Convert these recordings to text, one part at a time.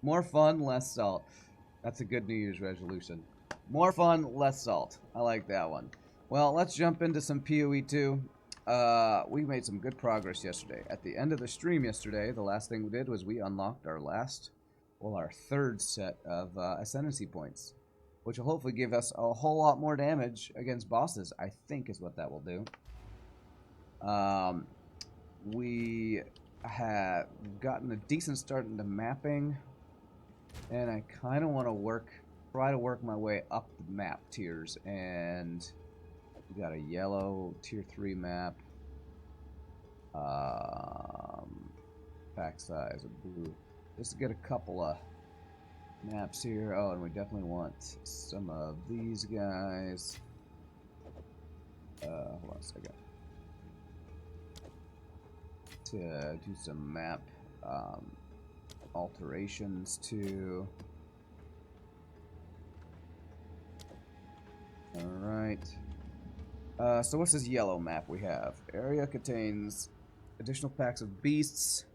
More fun, less salt. That's a good New Year's resolution. More fun, less salt. I like that one. Well, let's jump into some PoE 2. We made some good progress yesterday. At the end of the stream yesterday, the last thing we did was we unlocked our our third set of ascendancy points, which will hopefully give us a whole lot more damage against bosses, I think is what that will do. We have gotten a decent start into mapping, and I kind of want to try to work my way up the map tiers, and we got a yellow tier 3 map, pack size of blue, just to get a couple of maps here. Oh, and we definitely want some of these guys. Hold on a second. To do some map alterations too. Alright. So what's this yellow map we have? Area contains additional packs of beasts.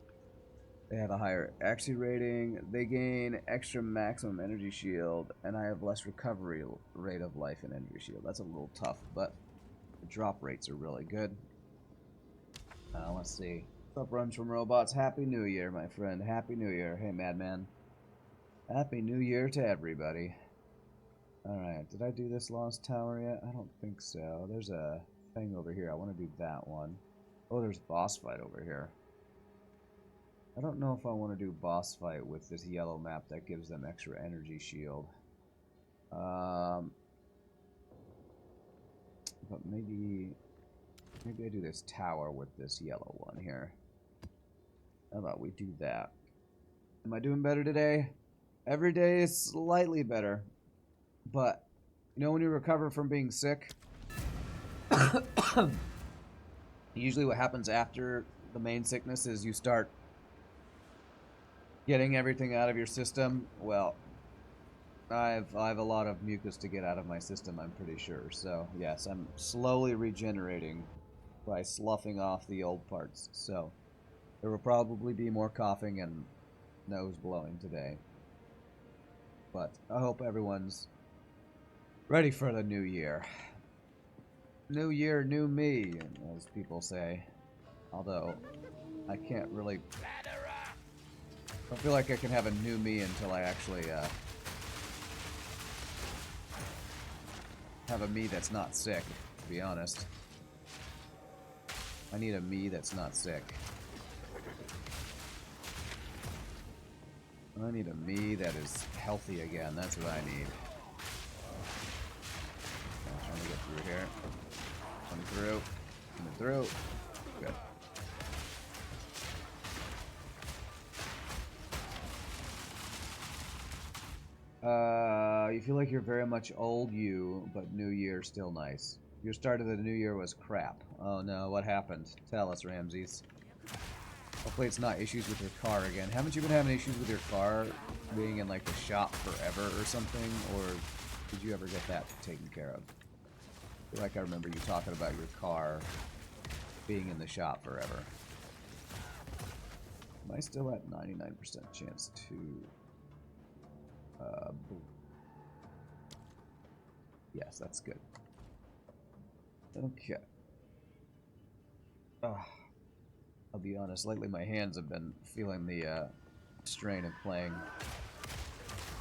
They have a higher accuracy rating. They gain extra maximum energy shield, and I have less recovery rate of life and energy shield. That's a little tough, but the drop rates are really good. Let's see. What's up, Runs from Robots? Happy New Year, my friend. Happy New Year. Hey, Madman. Happy New Year to everybody. Alright, did I do this Lost Tower yet? I don't think so. There's a thing over here. I want to do that one. Oh, there's boss fight over here. I don't know if I want to do boss fight with this yellow map that gives them extra energy shield. But maybe I do this tower with this yellow one here. How about we do that? Am I doing better today? Every day is slightly better. But, you know when you recover from being sick? Usually what happens after the main sickness is you start getting everything out of your system. Well, I have a lot of mucus to get out of my system, I'm pretty sure. So, yes, I'm slowly regenerating by sloughing off the old parts. So, there will probably be more coughing and nose blowing today. But I hope everyone's ready for the new year. New year, new me, as people say. Although, I can't really... I don't feel like I can have a new me until I actually, have a me that's not sick, to be honest. I need a me that's not sick. I need a me that is healthy again, that's what I need. I'm trying to get through here. Coming through. Coming through. Good. You feel like you're very much old you, but new year still nice. Your start of the new year was crap. Oh no, what happened? Tell us, Ramses. Hopefully it's not issues with your car again. Haven't you been having issues with your car being in like the shop forever or something? Or did you ever get that taken care of? I feel like I remember you talking about your car being in the shop forever. Am I still at 99% chance to... yes, that's good. Okay. I'll be honest, lately my hands have been feeling the strain of playing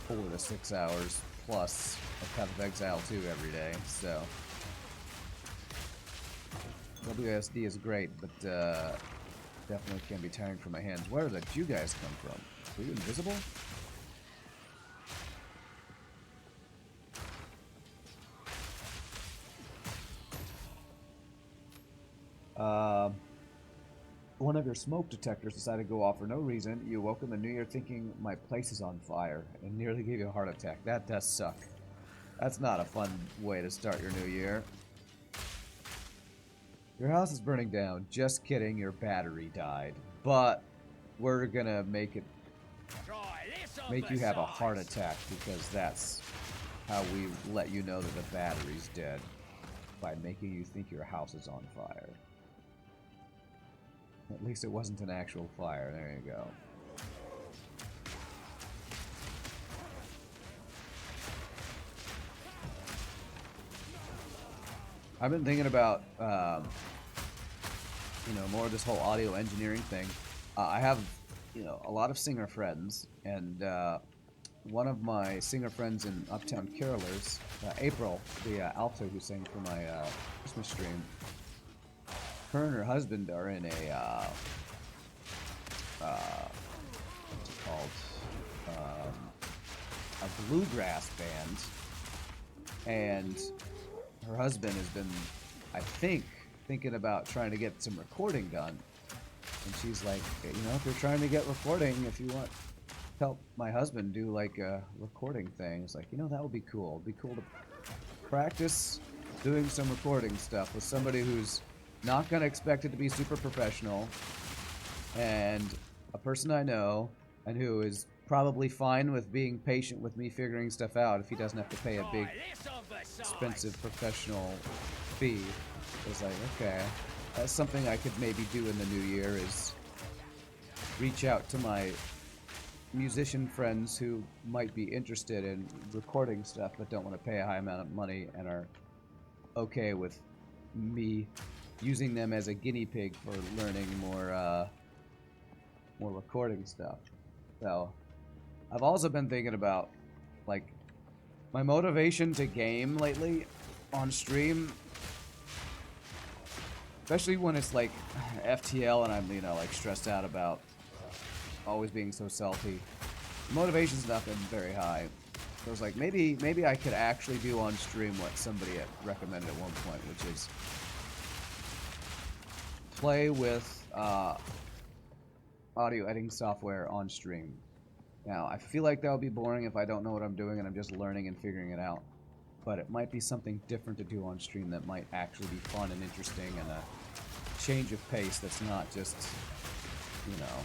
4 to 6 hours plus a Path of Exile 2 every day, so... WSD is great, but definitely can be tiring for my hands. Where did you guys come from? Were you invisible? One of your smoke detectors decided to go off for no reason. You woke in the new year thinking my place is on fire and nearly gave you a heart attack. That does suck. That's not a fun way to start your new year. Your house is burning down. Just kidding, your battery died. But we're gonna make you have a heart attack because that's how we let you know that the battery's dead. By making you think your house is on fire. At least it wasn't an actual fire. There you go. I've been thinking about, you know, more of this whole audio engineering thing. I have, you know, a lot of singer friends, and one of my singer friends in Uptown Carolers, April, the alto who sang for my Christmas stream, her and her husband are in a, what's it called? A bluegrass band, and her husband has been, I think, thinking about trying to get some recording done. And she's like, you know, if you're trying to get recording, if you want help my husband do like a recording thing, it's like, you know, that would be cool. It'd be cool to practice doing some recording stuff with somebody who's not going to expect it to be super professional, and a person I know, and who is probably fine with being patient with me figuring stuff out if he doesn't have to pay a big, expensive professional fee. It's like, okay, that's something I could maybe do in the new year, is reach out to my musician friends who might be interested in recording stuff but don't want to pay a high amount of money and are okay with me using them as a guinea pig for learning more recording stuff. So I've also been thinking about, like, my motivation to game lately on stream, especially when it's like FTL and I'm, you know, like stressed out about always being so salty. Motivation's not been very high. So I was like, maybe I could actually do on stream what somebody had recommended at one point, which is play with audio editing software on stream. Now, I feel like that would be boring if I don't know what I'm doing and I'm just learning and figuring it out. But it might be something different to do on stream that might actually be fun and interesting, and a change of pace that's not just, you know,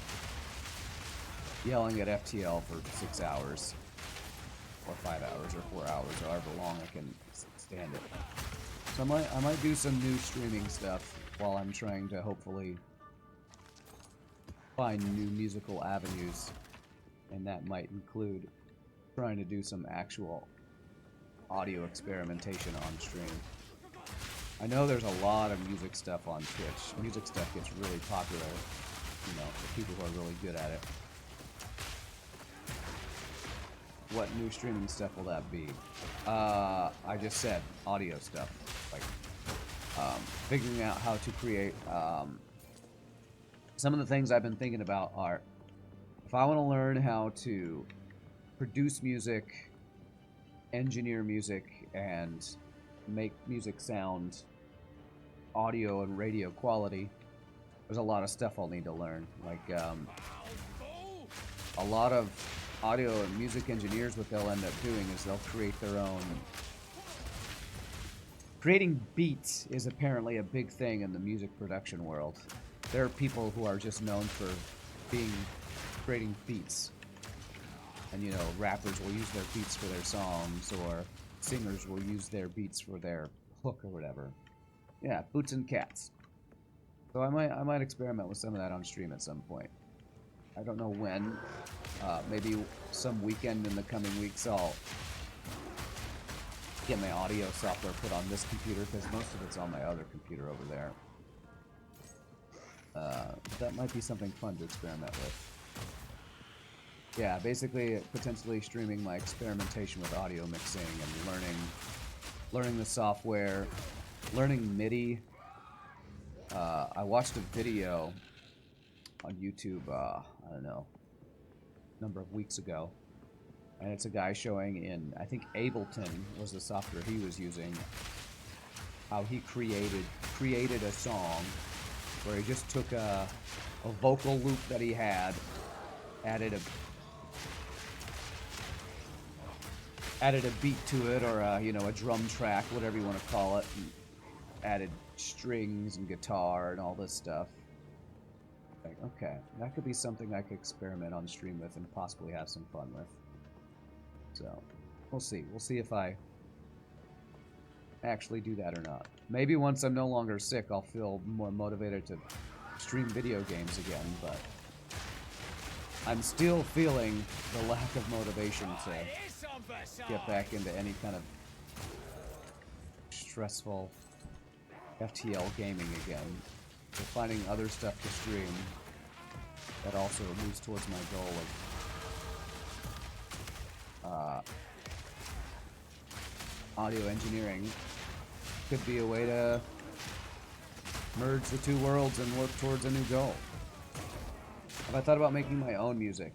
yelling at FTL for 6 hours, or 5 hours, or 4 hours, or however long I can stand it. So I might do some new streaming stuff while I'm trying to hopefully find new musical avenues, and that might include trying to do some actual audio experimentation on stream. I know there's a lot of music stuff on Twitch. Music stuff gets really popular, you know, for people who are really good at it. What new streaming stuff will that be? I just said audio stuff, like figuring out how to create. Some of the things I've been thinking about are, if I want to learn how to produce music, engineer music, and make music sound audio and radio quality, there's a lot of stuff I'll need to learn. Like a lot of audio and music engineers, what they'll end up doing is they'll create their own. Creating beats is apparently a big thing in the music production world. There are people who are just known for creating beats. And, you know, rappers will use their beats for their songs, or singers will use their beats for their hook or whatever. Yeah, boots and cats. So I might experiment with some of that on stream at some point. I don't know when. Maybe some weekend in the coming weeks I'll get my audio software put on this computer, because most of it's on my other computer over there. That might be something fun to experiment with. Yeah, basically potentially streaming my experimentation with audio mixing and learning the software, learning MIDI. I watched a video on YouTube, I don't know, a number of weeks ago, and it's a guy showing in, I think Ableton was the software he was using, how he created a song where he just took a vocal loop that he had, added a beat to it, or a, you know, a drum track, whatever you want to call it, and added strings and guitar and all this stuff. Like, okay, that could be something I could experiment on stream with and possibly have some fun with. So, we'll see. We'll see if I actually do that or not. Maybe once I'm no longer sick, I'll feel more motivated to stream video games again, but I'm still feeling the lack of motivation to get back into any kind of stressful FTL gaming again. So finding other stuff to stream that also moves towards my goal of audio engineering could be a way to merge the two worlds and work towards a new goal. Have I thought about making my own music?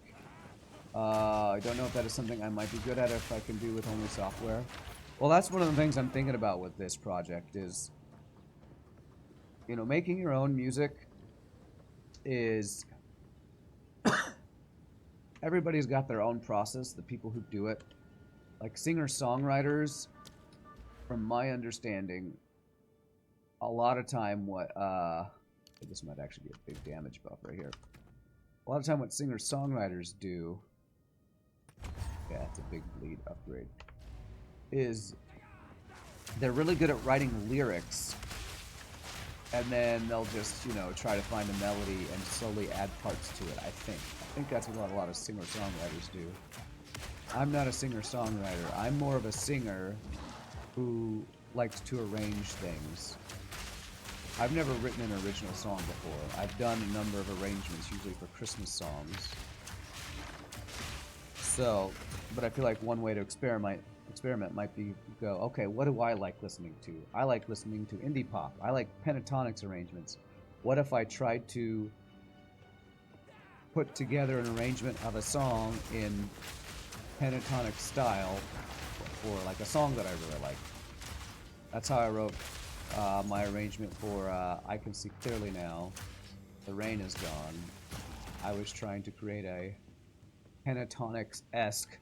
I don't know if that is something I might be good at if I can do with only software. Well, that's one of the things I'm thinking about with this project is, you know, making your own music is... Everybody's got their own process, the people who do it. Like singer-songwriters, from my understanding, a lot of time what, this might actually be a big damage buff right here. A lot of time what singer-songwriters do, yeah, it's a big bleed upgrade, is they're really good at writing lyrics, and then they'll just, you know, try to find a melody and slowly add parts to it, I think that's what a lot of singer-songwriters do. I'm not a singer-songwriter. I'm more of a singer who likes to arrange things. I've never written an original song before. I've done a number of arrangements, usually for Christmas songs. So, but I feel like one way to experiment might be go, okay, what do I like listening to? I like listening to indie pop. I like pentatonics arrangements. What if I tried to put together an arrangement of a song in pentatonic style for like a song that I really like? That's how I wrote my arrangement for I Can See Clearly Now, The Rain Is Gone. I was trying to create a pentatonics-esque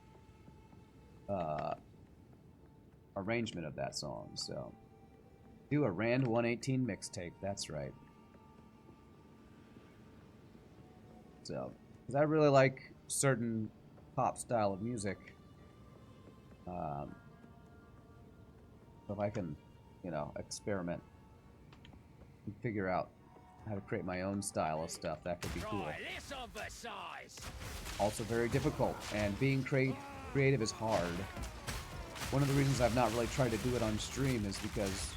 arrangement of that song, so do a Rand 118 mixtape, that's right. So, because I really like certain pop style of music, so if I can, you know, experiment and figure out how to create my own style of stuff, that could be cool. Also very difficult, and being creative is hard. One of the reasons I've not really tried to do it on stream is because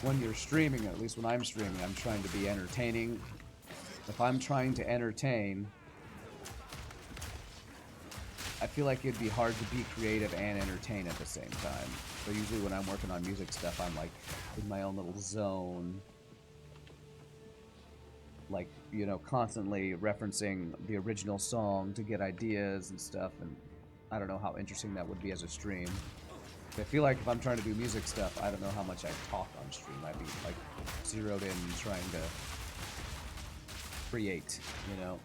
when you're streaming, at least when I'm streaming, I'm trying to be entertaining. If I'm trying to entertain, I feel like it'd be hard to be creative and entertain at the same time. So usually when I'm working on music stuff, I'm like in my own little zone. Like, you know, constantly referencing the original song to get ideas and stuff, and I don't know how interesting that would be as a stream. I feel like if I'm trying to do music stuff, I don't know how much I talk on stream. I'd be like zeroed in trying to create, you know.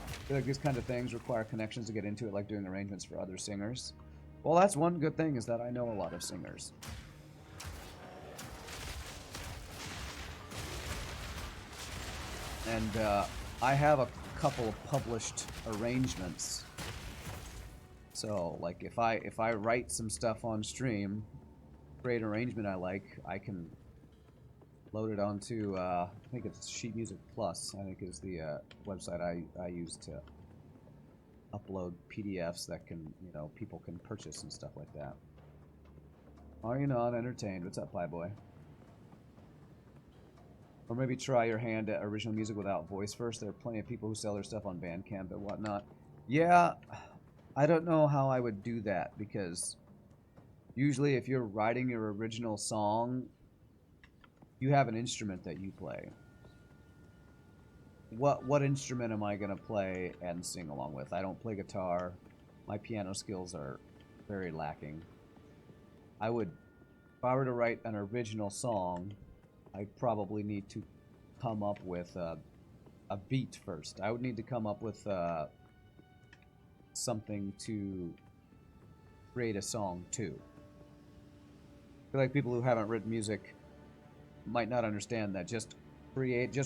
I feel like these kind of things require connections to get into it, like doing arrangements for other singers. Well, that's one good thing, is that I know a lot of singers. And I have a couple of published arrangements. So, like, if I write some stuff on stream, create an arrangement I like, I can load it onto, I think it's Sheet Music Plus, I think is the website I use to upload PDFs that can, you know, people can purchase and stuff like that. Are you not entertained? What's up, Pie Boy? Or maybe try your hand at original music without voice first. There are plenty of people who sell their stuff on Bandcamp and whatnot. Yeah, I don't know how I would do that, because usually if you're writing your original song, you have an instrument that you play. What instrument am I going to play and sing along with? I don't play guitar. My piano skills are very lacking. If I were to write an original song, I'd probably need to come up with a beat first. I would need to come up with something to create a song to. I feel like people who haven't written music might not understand that just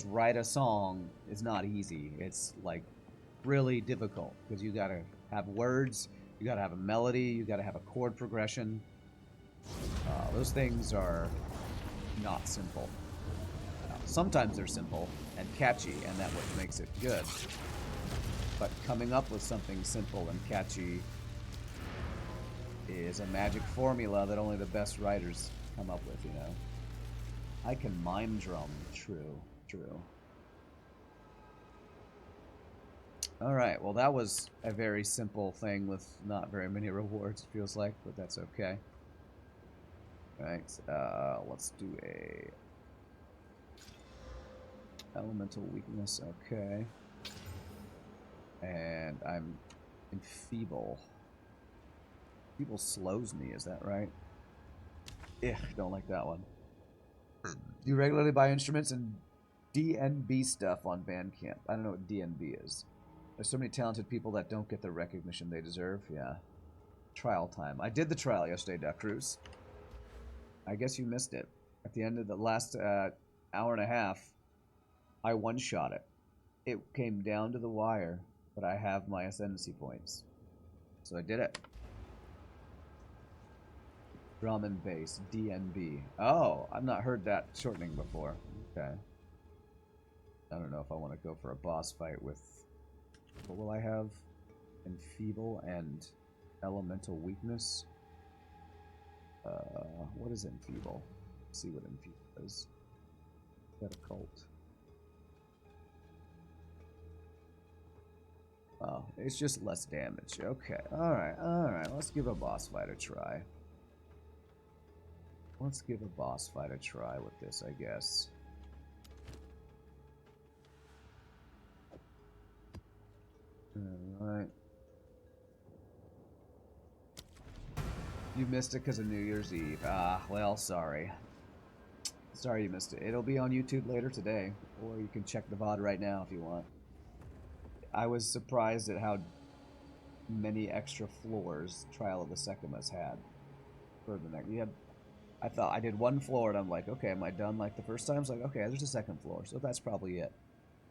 write a song is not easy. It's like really difficult, because you gotta have words, you gotta have a melody, you gotta have a chord progression. Those things are not simple. Sometimes they're simple and catchy, and that's what makes it good. But coming up with something simple and catchy is a magic formula that only the best writers come up with, you know. I can mime drum. True. Alright, well that was a very simple thing with not very many rewards, it feels like, but that's okay. Alright, let's do a... Elemental weakness, okay. And I'm enfeeble. Feeble slows me, is that right? Yeah, don't like that one. Do you regularly buy instruments and DNB stuff on Bandcamp? I don't know what DNB is. There's so many talented people that don't get the recognition they deserve. Yeah. Trial time. I did the trial yesterday, Duck Cruz. I guess you missed it. At the end of the last hour and a half, I one-shot it. It came down to the wire, but I have my ascendancy points. So I did it. Drum and bass, DNB. Oh, I've not heard that shortening before. Okay. I don't know if I want to go for a boss fight with... What will I have? Enfeeble and elemental weakness. What is enfeeble? Let's see what enfeeble is. Is that a cult? Oh, it's just less damage. Okay, alright. Let's give a boss fight a try. Let's give a boss fight a try with this, I guess. Alright. You missed it because of New Year's Eve. Ah, well, sorry. Sorry you missed it. It'll be on YouTube later today, or you can check the VOD right now if you want. I was surprised at how many extra floors Trial of the Sekimas had. For the next, I thought I did one floor and I'm like, okay, am I done like the first time? It's like, okay, there's a second floor, so that's probably it.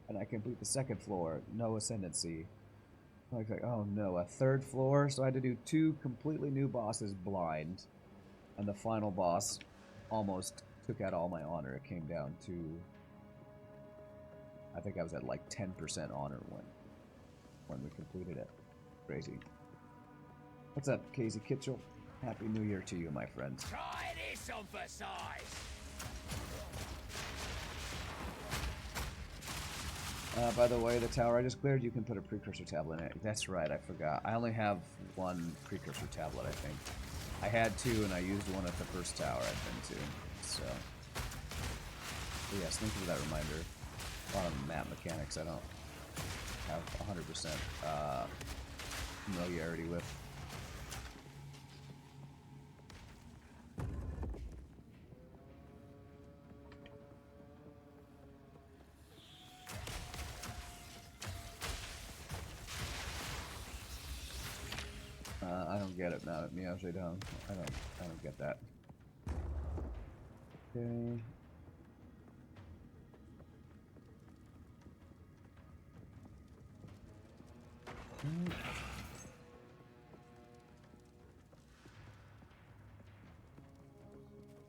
And I complete the second floor, no ascendancy. Like, oh no, a third floor? So I had to do 2 completely new bosses blind. And the final boss almost took out all my honor. It came down to... I think I was at like 10% honor when we completed it. Crazy. What's up, Casey Kitchell? Happy New Year to you, my friend. Try this on for size. By the way, the tower I just cleared, you can put a precursor tablet in it. That's right, I forgot. I only have 1 precursor tablet, I think. I had 2, and I used one at the first tower I've been to. So, but yes, thank you for that reminder. A lot of map mechanics I don't have 100% familiarity with. I don't get it now. Me actually don't. I don't get that. Okay.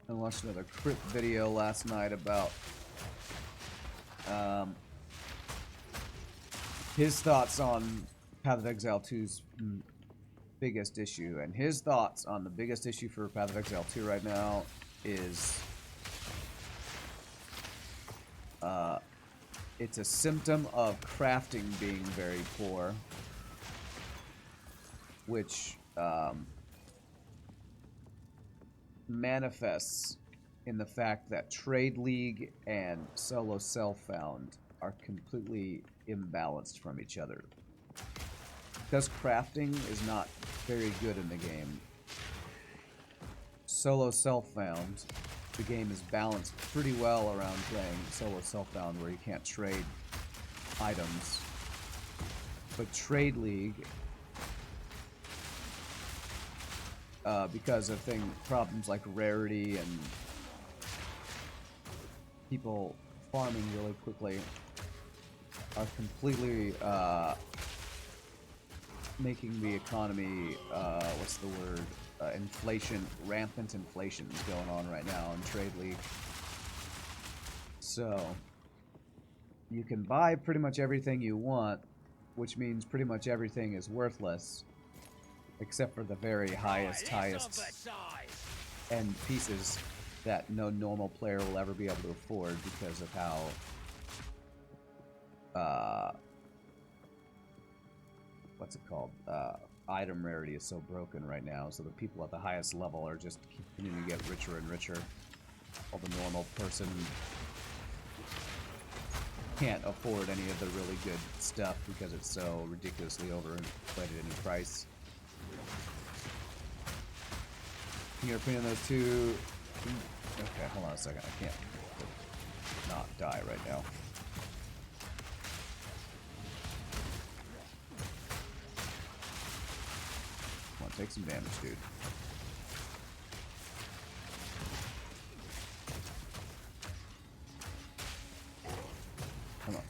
I watched another crypt video last night about his thoughts on Path of Exile 2's biggest issue, and his thoughts on the biggest issue for Path of Exile 2 right now is it's a symptom of crafting being very poor, which manifests in the fact that Trade League and Solo Self-Found are completely imbalanced from each other. Because crafting is not very good in the game, Solo Self-Found, the game is balanced pretty well around playing Solo Self-Found where you can't trade items. But Trade League, because of problems like rarity and people farming really quickly, are completely making the economy, what's the word, inflation, rampant inflation is going on right now in Trade League. So, you can buy pretty much everything you want, which means pretty much everything is worthless, except for the very highest end pieces. that no normal player will ever be able to afford because of how what's it called? Item rarity is so broken right now, so the people at the highest level are just continuing to get richer and richer, while the normal person can't afford any of the really good stuff because it's so ridiculously overinflated in price. In your opinion, those two... Okay, hold on a second. I can't not die right now. Come on, take some damage, dude. Come on.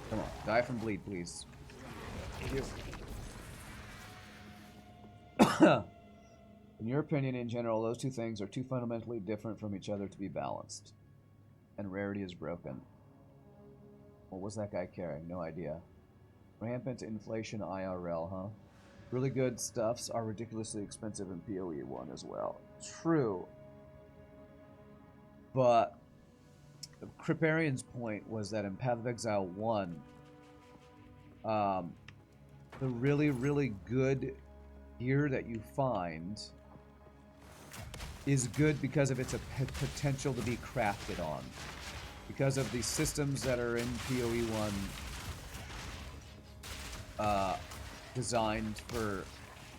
Come on. Die from bleed, please. Thank you. In your opinion, in general, those two things are too fundamentally different from each other to be balanced. And rarity is broken. What was that guy carrying? No idea. Rampant inflation IRL, huh? Really good stuffs are ridiculously expensive in PoE 1 as well. True. But Criparian's point was that in Path of Exile 1, the really, really good gear that you find is good because of its potential to be crafted on. Because of the systems that are in PoE 1 designed for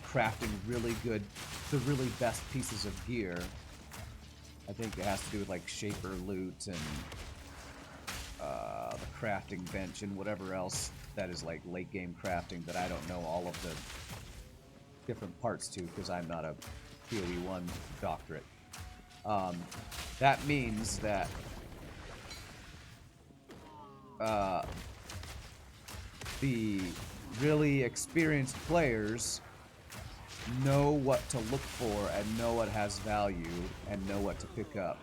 crafting really good, the really best pieces of gear. I think it has to do with like shaper loot and the crafting bench and whatever else that is like late game crafting that I don't know all of the different parts to because I'm not a PoE 1 doctorate. That means that the really experienced players know what to look for and know what has value and know what to pick up.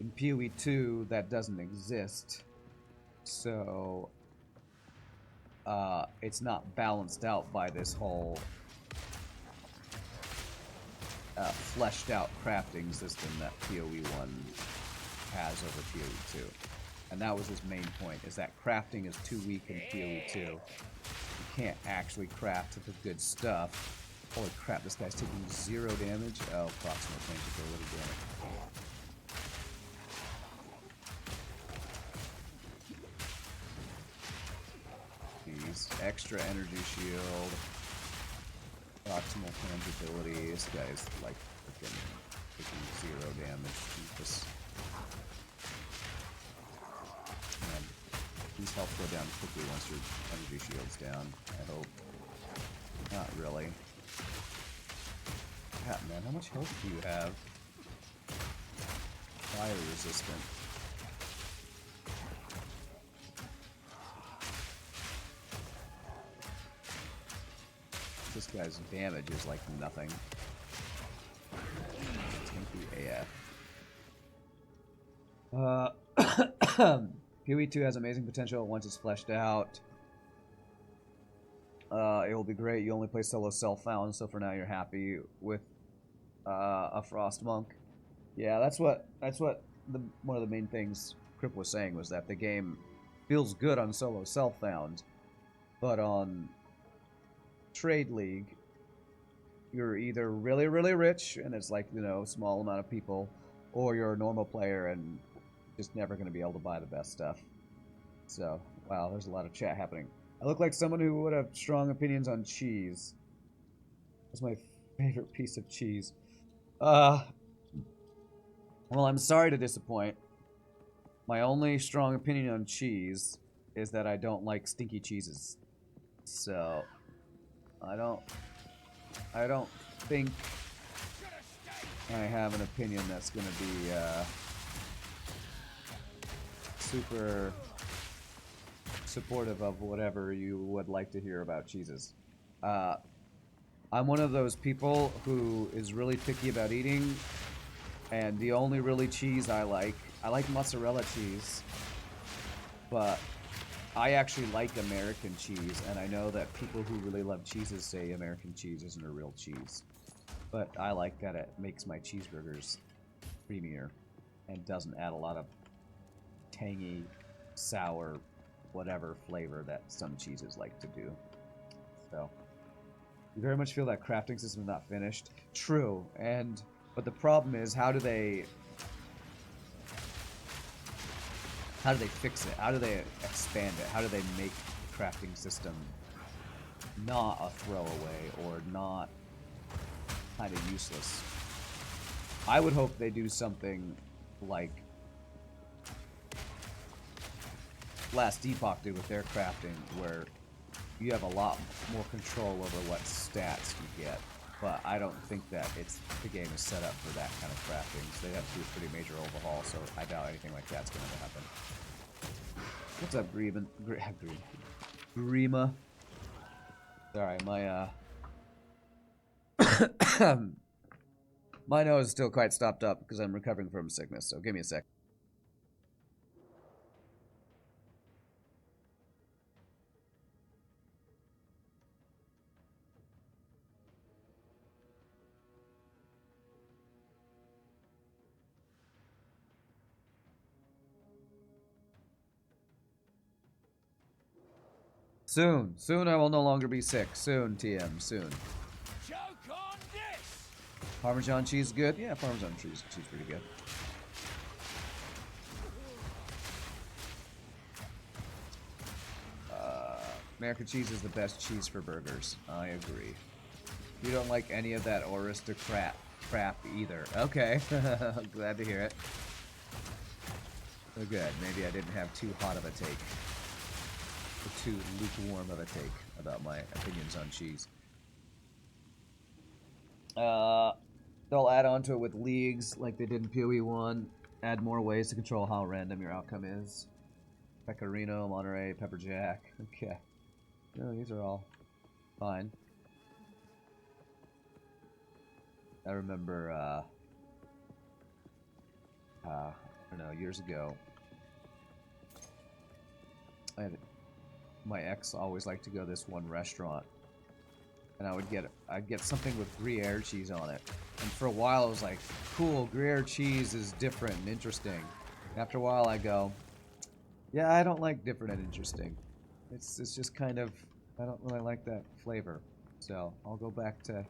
In PoE 2, that doesn't exist, so it's not balanced out by this whole fleshed out crafting system that PoE 1 has over PoE 2. And that was his main point, is that crafting is too weak in PoE 2. You can't actually craft the good stuff. Holy crap, this guy's taking 0 damage. Oh, proximal range ability damage. Jeez, extra energy shield. Proximal tangibility. This guy's like freaking taking 0 damage. Jesus. And these health go down quickly once your energy shield's down, I hope. Not really. Yeah, man, how much health do you have? Fire resistant. This guy's damage is like nothing. AF. PoE 2 has amazing potential once it's fleshed out. It will be great. You only play solo self-found, so for now you're happy with a Frost Monk. Yeah, that's what one of the main things Crip was saying was that the game feels good on solo self-found, but on Trade League, you're either really, really rich, and it's like, you know, a small amount of people, or you're a normal player and just never going to be able to buy the best stuff. So, wow, there's a lot of chat happening. I look like someone who would have strong opinions on cheese. That's my favorite piece of cheese. Well, I'm sorry to disappoint. My only strong opinion on cheese is that I don't like stinky cheeses. So, I don't think I have an opinion that's going to be super supportive of whatever you would like to hear about cheeses. I'm one of those people who is really picky about eating, and the only really cheese I like mozzarella cheese, but I actually like American cheese, and I know that people who really love cheeses say American cheese isn't a real cheese. But I like that it makes my cheeseburgers creamier and doesn't add a lot of tangy, sour, whatever flavor that some cheeses like to do. So, you very much feel that crafting system is not finished. True, but the problem is, how do they fix it? How do they expand it? How do they make the crafting system not a throwaway or not kind of useless? I would hope they do something like Last Epoch did with their crafting, where you have a lot more control over what stats you get. But I don't think that the game is set up for that kind of crafting, so they'd have to do a pretty major overhaul, so I doubt anything like that's going to happen. What's up, Grima? Sorry, my nose is still quite stopped up because I'm recovering from sickness, so give me a sec. Soon I will no longer be sick. Soon, TM, soon. Choke on this! Parmesan cheese good? Yeah, Parmesan cheese pretty good. American cheese is the best cheese for burgers. I agree. You don't like any of that aristocrat crap either. Okay, glad to hear it. Oh, good. Maybe I didn't have too hot of a take. Or too lukewarm of a take about my opinions on cheese. They'll add on to it with leagues like they did in PoE 1. Add more ways to control how random your outcome is. Pecorino, Monterey, Pepper Jack. Okay. No, these are all fine. I remember, I don't know, years ago, my ex always liked to go to this one restaurant, and I'd get something with Gruyere cheese on it. And for a while I was like, cool, Gruyere cheese is different and interesting. And after a while I go, yeah, I don't like different and interesting. It's just kind of, I don't really like that flavor. So I'll go back to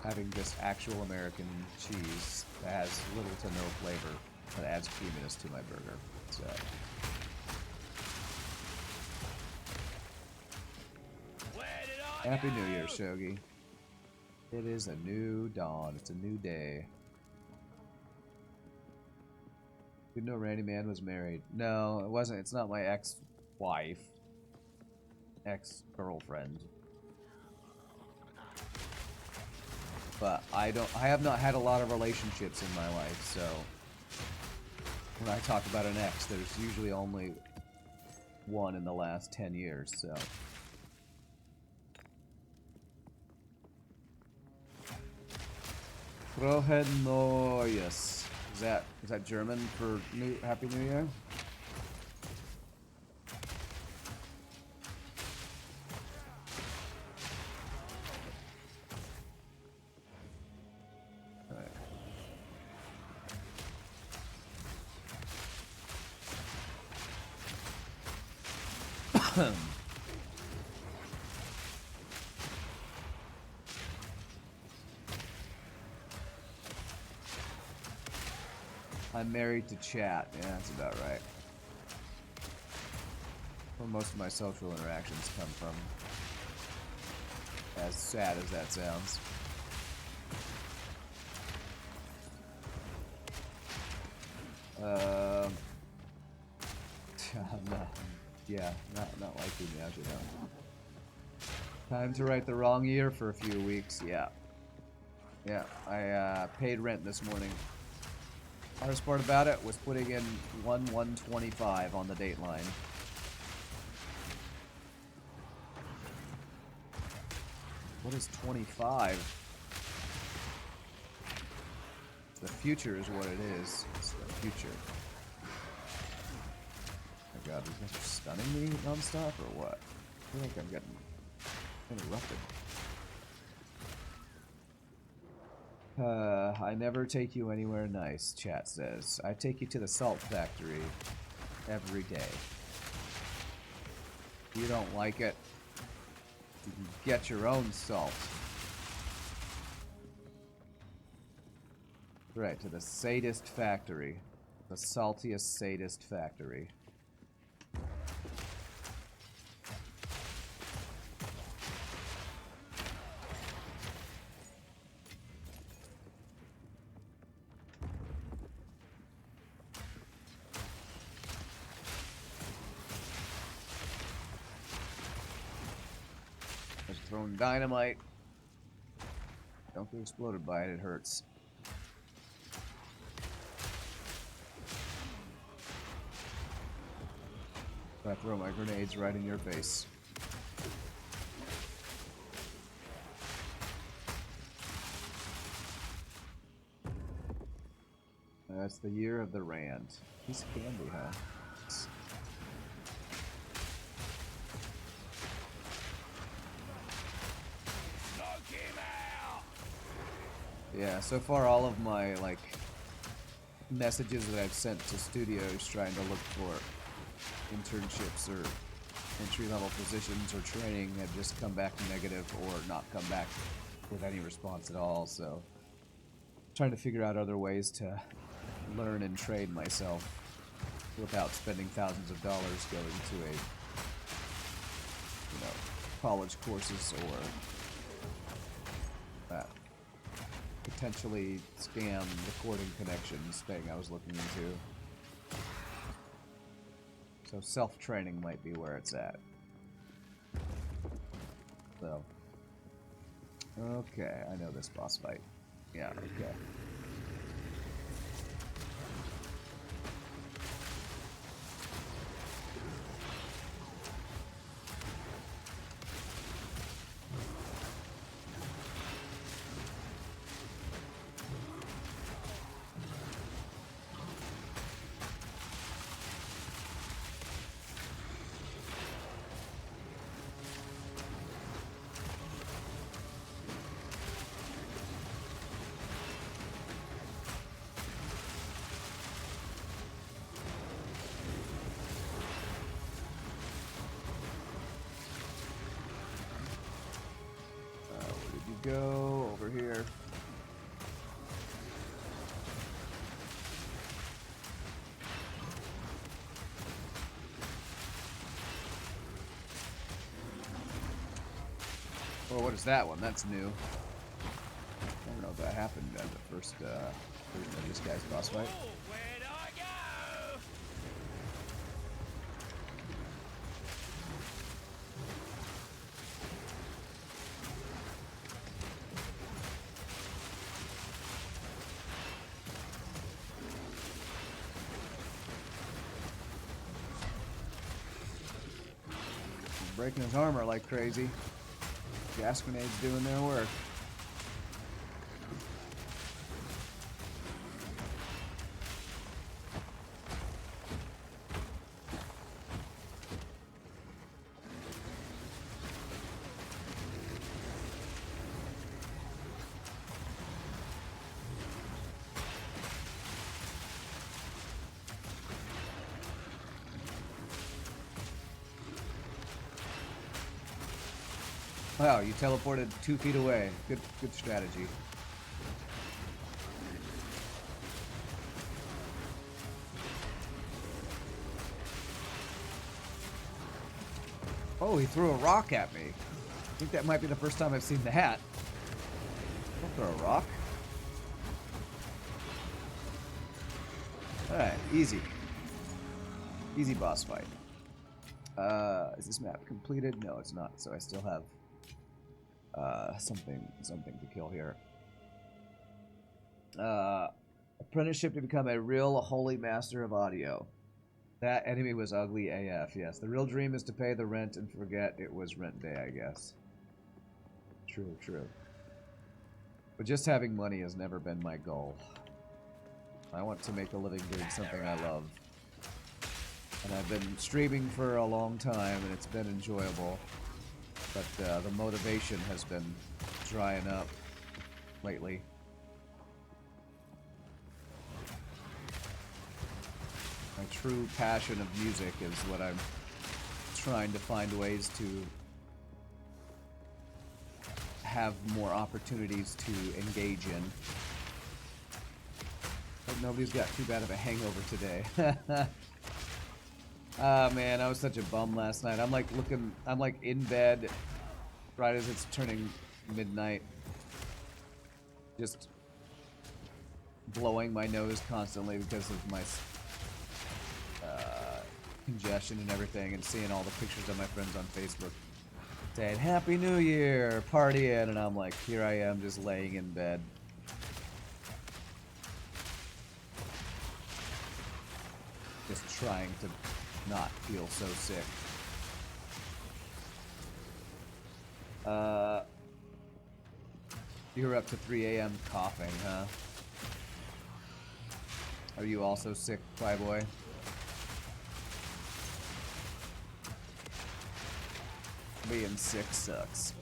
having just actual American cheese that has little to no flavor that adds creaminess to my burger. So Happy New Year, Shogi. It is a new dawn. It's a new day. Didn't know Randy Man was married. No, it wasn't. It's not my ex-wife. Ex-girlfriend. But I have not had a lot of relationships in my life, so when I talk about an ex, there's usually only one in the last 10 years, so. Frohen Neues. Is that German for Happy New Year? I'm married to chat. Yeah, that's about right. Where most of my social interactions come from. As sad as that sounds. Not likely now, you know. Time to right the wrong year for a few weeks. Yeah. Yeah, I paid rent this morning. Hardest part about it was putting in 1/1/25 on the date line. What is 25? The future is what it is. It's the future. Oh my god, these guys are stunning me non-stop or what? I feel like I'm getting interrupted. I never take you anywhere nice, chat says. I take you to the salt factory every day. If you don't like it, you can get your own salt. Right, to the sadist factory. The saltiest sadist factory. Just throwing dynamite. Don't get exploded by it, it hurts. I throw my grenades right in your face. That's the year of the Rand. Piece of candy, huh? Knock him out! Yeah, so far all of my, like, messages that I've sent to studios trying to look for internships or entry-level positions or training have just come back negative or not come back with any response at all, so trying to figure out other ways to learn and train myself without spending thousands of dollars going to a, college courses or that potentially scam recording connections thing I was looking into. So self-training might be where it's at. So, okay, I know this boss fight. Yeah, okay. Go over here. Oh, what is that one? That's new. I don't know if that happened at the first version of this guy's boss fight. Oh, where'd I go? Breaking his armor like crazy. Gas grenades doing their work. Wow, you teleported 2 feet away. Good strategy. Oh, he threw a rock at me. I think that might be the first time I've seen that. Don't throw a rock. Alright, easy. Easy boss fight. Is this map completed? No, it's not, so I still have something to kill here. Apprenticeship to become a real holy master of audio. That enemy was ugly AF, yes. The real dream is to pay the rent and forget it was rent day, I guess. True. But just having money has never been my goal. I want to make a living doing something I love. And I've been streaming for a long time, and it's been enjoyable. But the motivation has been drying up lately. My true passion of music is what I'm trying to find ways to have more opportunities to engage in. But nobody's got too bad of a hangover today. Ah, man, I was such a bum last night. I'm like in bed right as it's turning midnight. Just blowing my nose constantly because of my congestion and everything, and seeing all the pictures of my friends on Facebook saying Happy New Year, partying, and I'm like, here I am just laying in bed. Just trying to not feel so sick. You were up to 3 a.m. coughing, huh? Are you also sick, Flyboy? Being sick sucks.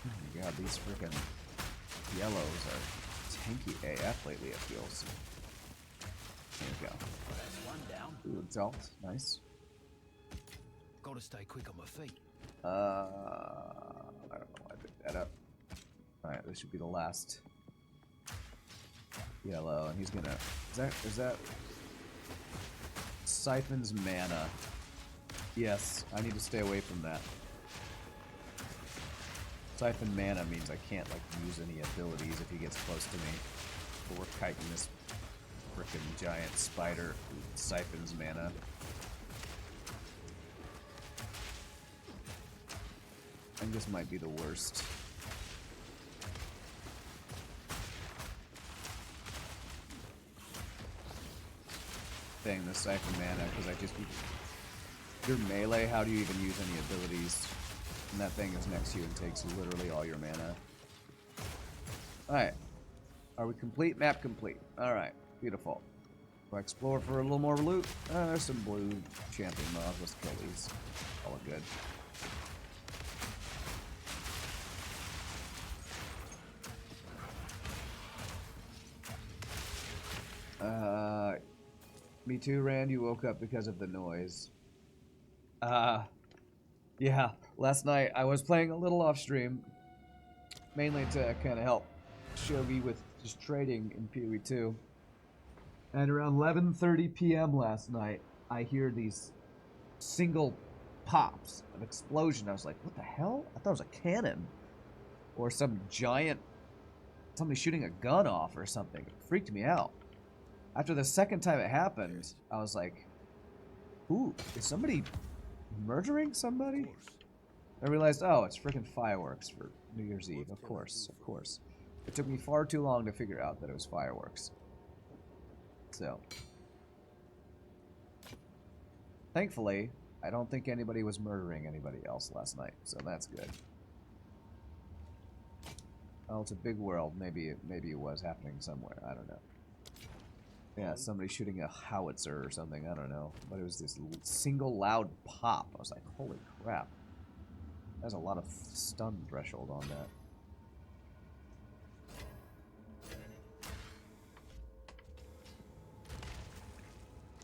Oh my god, these freaking yellows are tanky AF lately, it feels. There we go. That's one down. Ooh, exalt. Nice. Gotta stay quick on my feet. I don't know why I picked that up. Alright, this should be the last yellow, and he's gonna... Is that... Siphons mana. Yes, I need to stay away from that. Siphon mana means I can't, like, use any abilities if he gets close to me. But we're kiting this frickin' giant spider who siphons mana. I think this might be the worst. Thing, the siphon mana, because I just... Your melee, how do you even use any abilities? And that thing is next to you and takes literally all your mana. Alright. Are we complete? Map complete. Alright. Beautiful. Go explore for a little more loot. There's some blue champion mobs. Let's kill these. All are good. Me too, Rand. You woke up because of the noise. Yeah. Last night I was playing a little off stream, mainly to kind of help Shogi with just trading in PoE 2. And around 11:30 p.m. last night, I hear these single pops of explosion. I was like, "What the hell?" I thought it was a cannon or some giant somebody shooting a gun off or something. It freaked me out. After the second time it happened, I was like, ooh, is somebody murdering somebody? I realized, oh, it's freaking fireworks for New Year's Eve. Of course, of course. It took me far too long to figure out that it was fireworks. So, thankfully, I don't think anybody was murdering anybody else last night, so that's good. Oh, it's a big world. Maybe it was happening somewhere. I don't know. Yeah, somebody shooting a howitzer or something. I don't know. But it was this single loud pop. I was like, holy crap. There's a lot of stun threshold on that.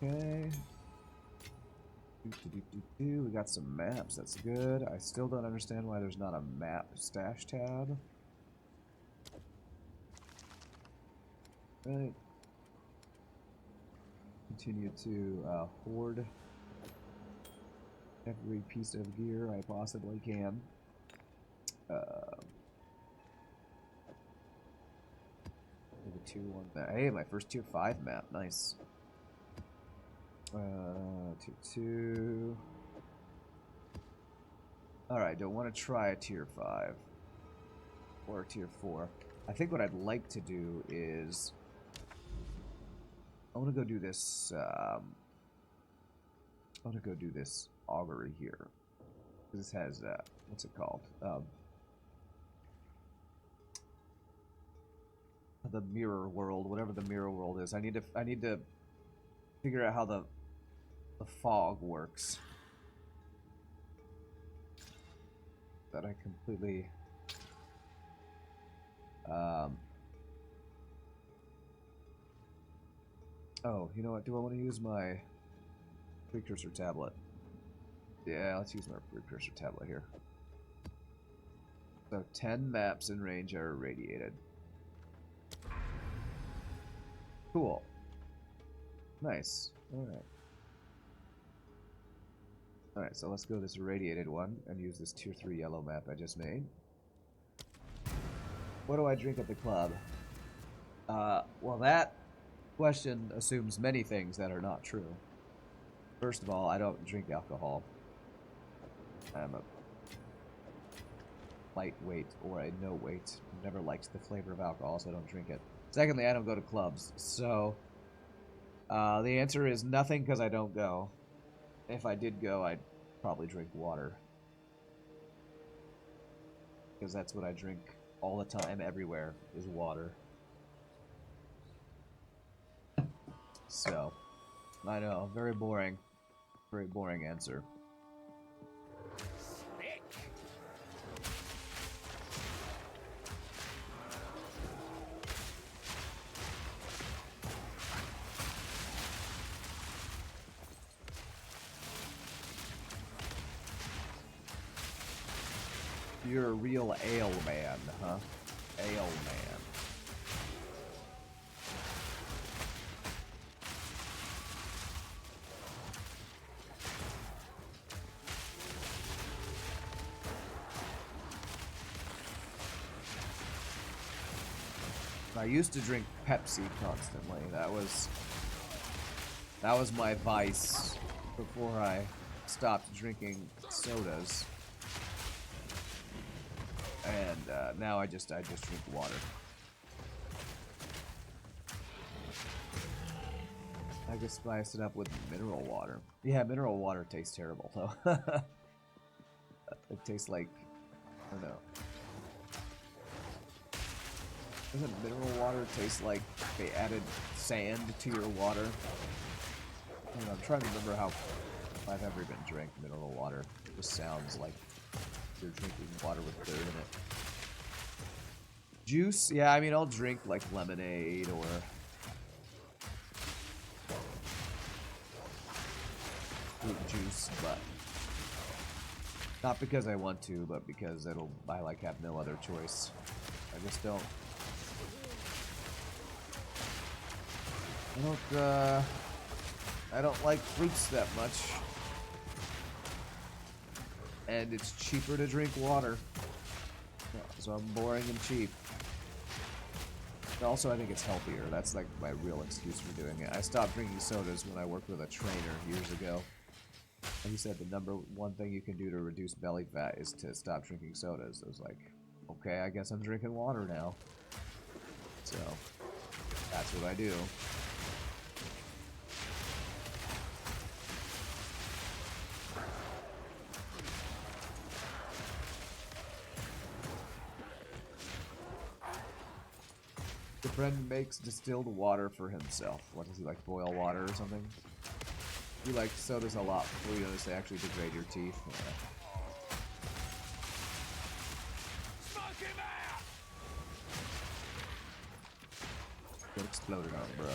Okay. We got some maps. That's good. I still don't understand why there's not a map stash tab. Right. Continue to hoard every piece of gear I possibly can. Tier 1 map. Hey, my first tier 5 map. Nice. Tier 2. Alright, don't want to try a tier 5. Or a tier 4. I think what I'd like to do is... I want to go do this, I want to go do this augury here. This has, what's it called? The mirror world, whatever the mirror world is. I need to figure out how the fog works. That I completely oh, you know what? Do I want to use my precursor tablet? Yeah, let's use my precursor tablet here. So 10 maps in range are irradiated. Cool. Nice. Alright. Alright, so let's go to this irradiated one and use this tier 3 yellow map I just made. What do I drink at the club? Well, that question assumes many things that are not true. First of all, I don't drink alcohol. I'm a lightweight or a no weight. Never liked the flavor of alcohol, so I don't drink it. Secondly, I don't go to clubs. So, the answer is nothing because I don't go. If I did go, I'd probably drink water. Because that's what I drink all the time, everywhere, is water. So, I know, very boring. Very boring answer. You're a real ale man, huh? Ale man. I used to drink Pepsi constantly. That was my vice before I stopped drinking sodas. And now I just drink water. I could spice it up with mineral water. Yeah, mineral water tastes terrible though. It tastes like, I don't know. Doesn't mineral water taste like they added sand to your water? I don't know, I'm trying to remember how if I've ever even drank mineral water. It just sounds like you're drinking water with dirt in it. Juice? Yeah, I mean, I'll drink like lemonade or fruit juice, but not because I want to, but because I like have no other choice. I just don't. I don't like fruits that much. And it's cheaper to drink water. So I'm boring and cheap. And also, I think it's healthier. That's like my real excuse for doing it. I stopped drinking sodas when I worked with a trainer years ago. And he said the number one thing you can do to reduce belly fat is to stop drinking sodas. I was like, okay, I guess I'm drinking water now. So, that's what I do. The friend makes distilled water for himself. What does he like, boil water or something? You like sodas a lot before you notice they actually degrade your teeth. Yeah. Smoke him out! Get exploded on, bro.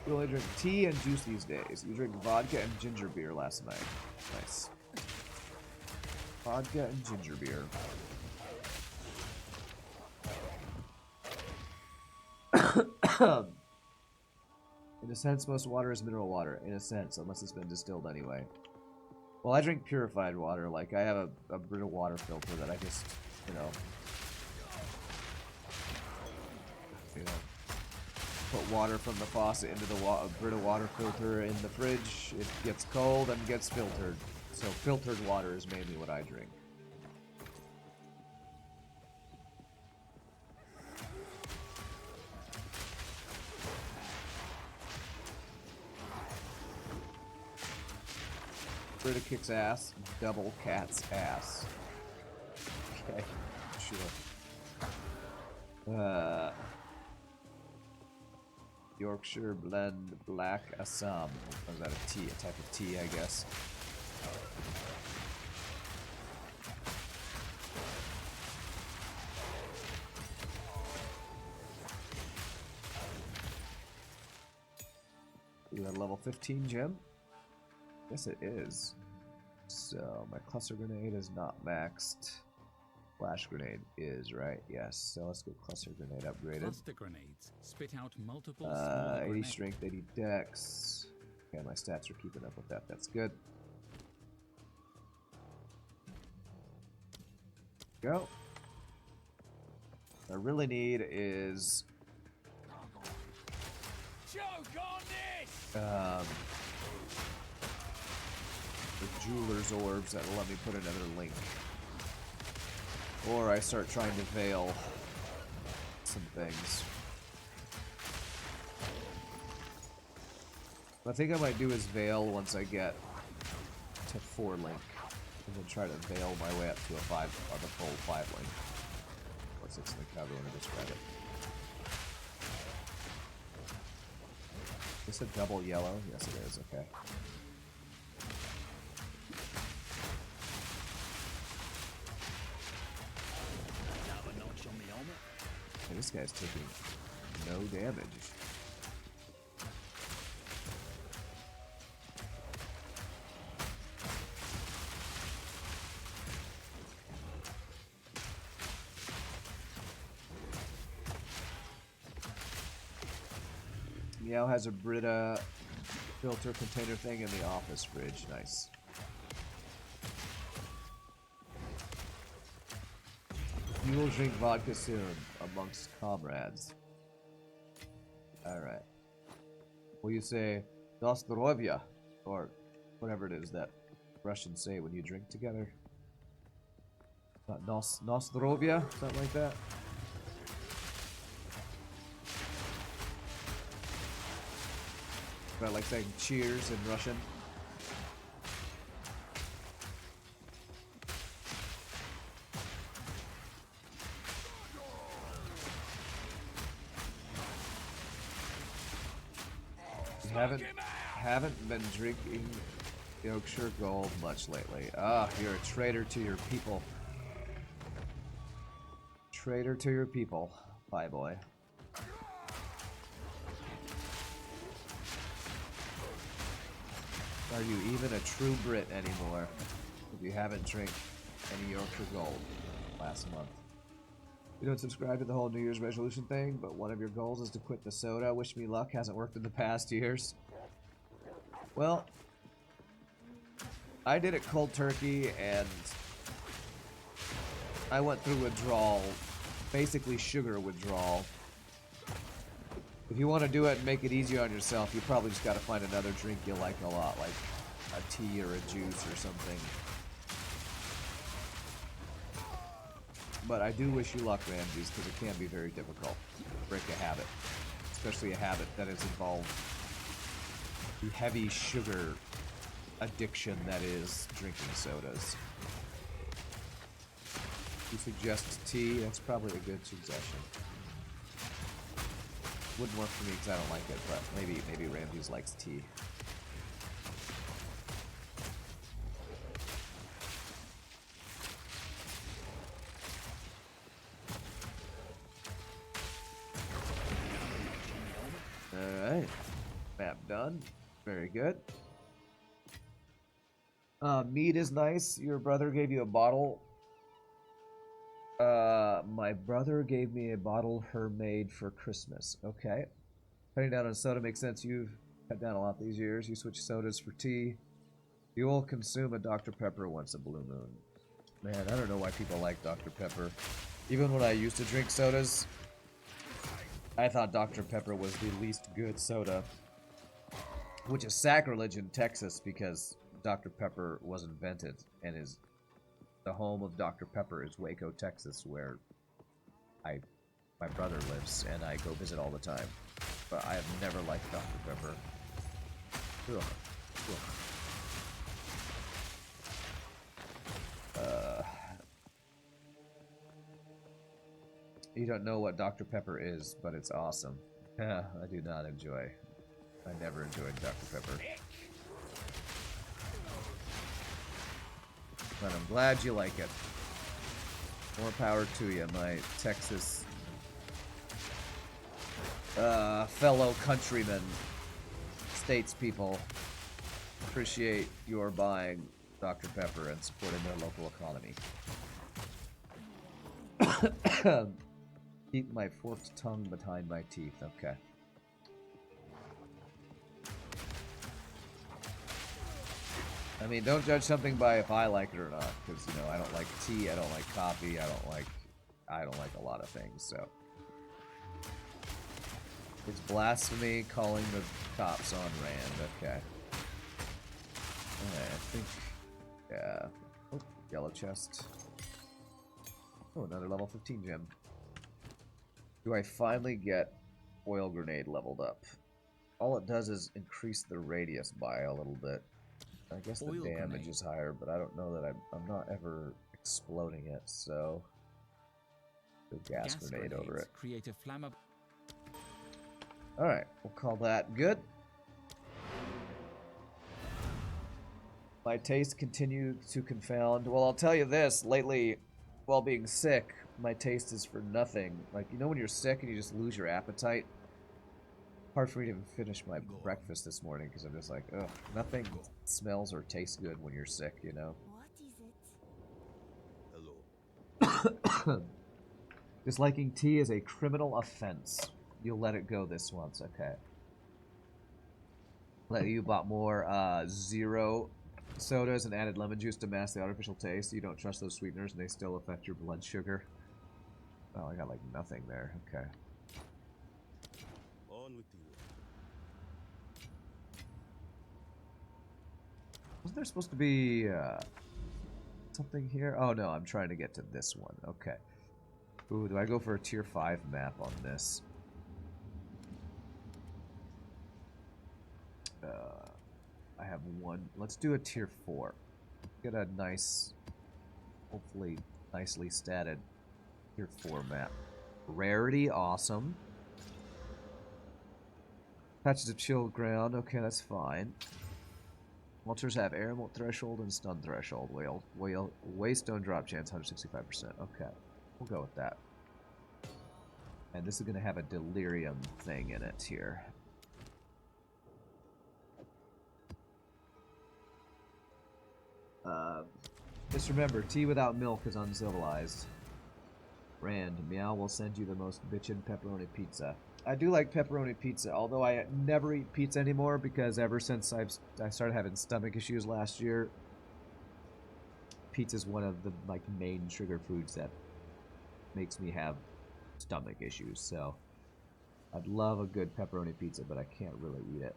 You only drink tea and juice these days. You drink vodka and ginger beer last night. Nice. Vodka and ginger beer. In a sense, most water is mineral water. In a sense, unless it's been distilled anyway. Well, I drink purified water. Like, I have a Brita water filter that I just, you know, put water from the faucet into the Brita water filter in the fridge. It gets cold and gets filtered. So filtered water is mainly what I drink. Brita kicks ass, double cat's ass. Okay, sure. Yorkshire blend black Assam. Or is that a tea? A type of tea, I guess. Is that a level 15 gem? Yes, it is. So my cluster grenade is not maxed. Flash grenade is, right? Yes. So let's get cluster grenade upgraded. Cluster grenades spit out multiple smaller 80 grenades. strength, 80 dex. Okay, my stats are keeping up with that. That's good. Go. What I really need is Choke on this! the jeweler's orbs that will let me put another link. Or I start trying to veil some things. What I think I might do is veil once I get to 4 link. And then try to veil my way up to a 5 on the full 5 link. Or 6 link, however you want to describe it. Is this a double yellow? Yes it is, okay. Hey, this guy's taking no damage. Meow has a Brita filter container thing in the office fridge. Nice. You will drink vodka soon amongst comrades. Alright. Will you say Dostorovia? Or whatever it is that Russians say when you drink together. Nostrovia? Something like that. I like saying cheers in Russian. Haven't been drinking Yorkshire Gold much lately. Ah, you're a traitor to your people. Traitor to your people. Bye, boy. Are you even a true Brit anymore if you haven't drank any Yorkshire Gold last month? You don't subscribe to the whole New Year's resolution thing, but one of your goals is to quit the soda. Wish me luck. Hasn't worked in the past years. Well, I did it cold turkey, and I went through withdrawal, basically sugar withdrawal. If you want to do it and make it easier on yourself, you probably just got to find another drink you like a lot, like a tea or a juice or something. But I do wish you luck, Ramses, because it can be very difficult to break a habit, especially a habit that has involved the heavy sugar addiction that is drinking sodas. You suggest tea? That's probably a good suggestion. Wouldn't work for me because I don't like it, but maybe Ramses likes tea. Alright. Map done. Very good. Mead is nice. Your brother gave you a bottle. My brother gave me a bottle Hermade for Christmas. Okay. Cutting down on soda makes sense. You've cut down a lot these years. You switch sodas for tea. You will consume a Dr. Pepper once a blue moon. Man, I don't know why people like Dr. Pepper. Even when I used to drink sodas, I thought Dr. Pepper was the least good soda. Which is sacrilege in Texas because Dr. Pepper was invented and is the home of Dr. Pepper is Waco, Texas, where my brother lives and I go visit all the time. But I have never liked Dr. Pepper. Ugh. Ugh. You don't know what Dr. Pepper is, but it's awesome. Yeah, I do not enjoy. I never enjoyed Dr. Pepper. But I'm glad you like it. More power to you, my Texas fellow countrymen, statespeople. Appreciate your buying Dr. Pepper and supporting their local economy. Keep my forked tongue behind my teeth. Okay. I mean, don't judge something by if I like it or not, because you know I don't like tea, I don't like coffee, I don't like a lot of things. So it's blasphemy calling the cops on Rand. Okay. Alright, I think, yeah. Oh, yellow chest. Oh, another level 15 gem. Do I finally get oil grenade leveled up? All it does is increase the radius by a little bit. I guess the damage is higher, but I don't know that I'm not ever exploding it, so do gas grenade over it. Create a flammable. Alright, we'll call that good. My taste continue to confound. Well, I'll tell you this, lately, while being sick, my taste is for nothing. Like, you know when you're sick and you just lose your appetite? Hard for me to even finish my breakfast this morning because I'm just like, ugh, nothing smells or tastes good when you're sick, you know? What is it? Hello. Disliking tea is a criminal offense. You'll let it go this once, okay. Let you bought more zero sodas and added lemon juice to mask the artificial taste. You don't trust those sweeteners and they still affect your blood sugar. Oh, I got like nothing there. Okay. On with you. Wasn't there supposed to be something here? Oh no, I'm trying to get to this one. Okay. Ooh, do I go for a tier 5 map on this? I have one. Let's do a tier 4. Get a nice, hopefully nicely statted tier 4 map. Rarity, awesome. Patches of chilled ground, okay, that's fine. Altars have air emote threshold and stun threshold. Waystone drop chance, 165%. Okay, we'll go with that. And this is going to have a delirium thing in it here. Just remember, tea without milk is uncivilized. Rand, Meow will send you the most bitchin' pepperoni pizza. I do like pepperoni pizza, although I never eat pizza anymore because ever since I started having stomach issues last year, pizza is one of the main trigger foods that makes me have stomach issues. So I'd love a good pepperoni pizza, but I can't really eat it.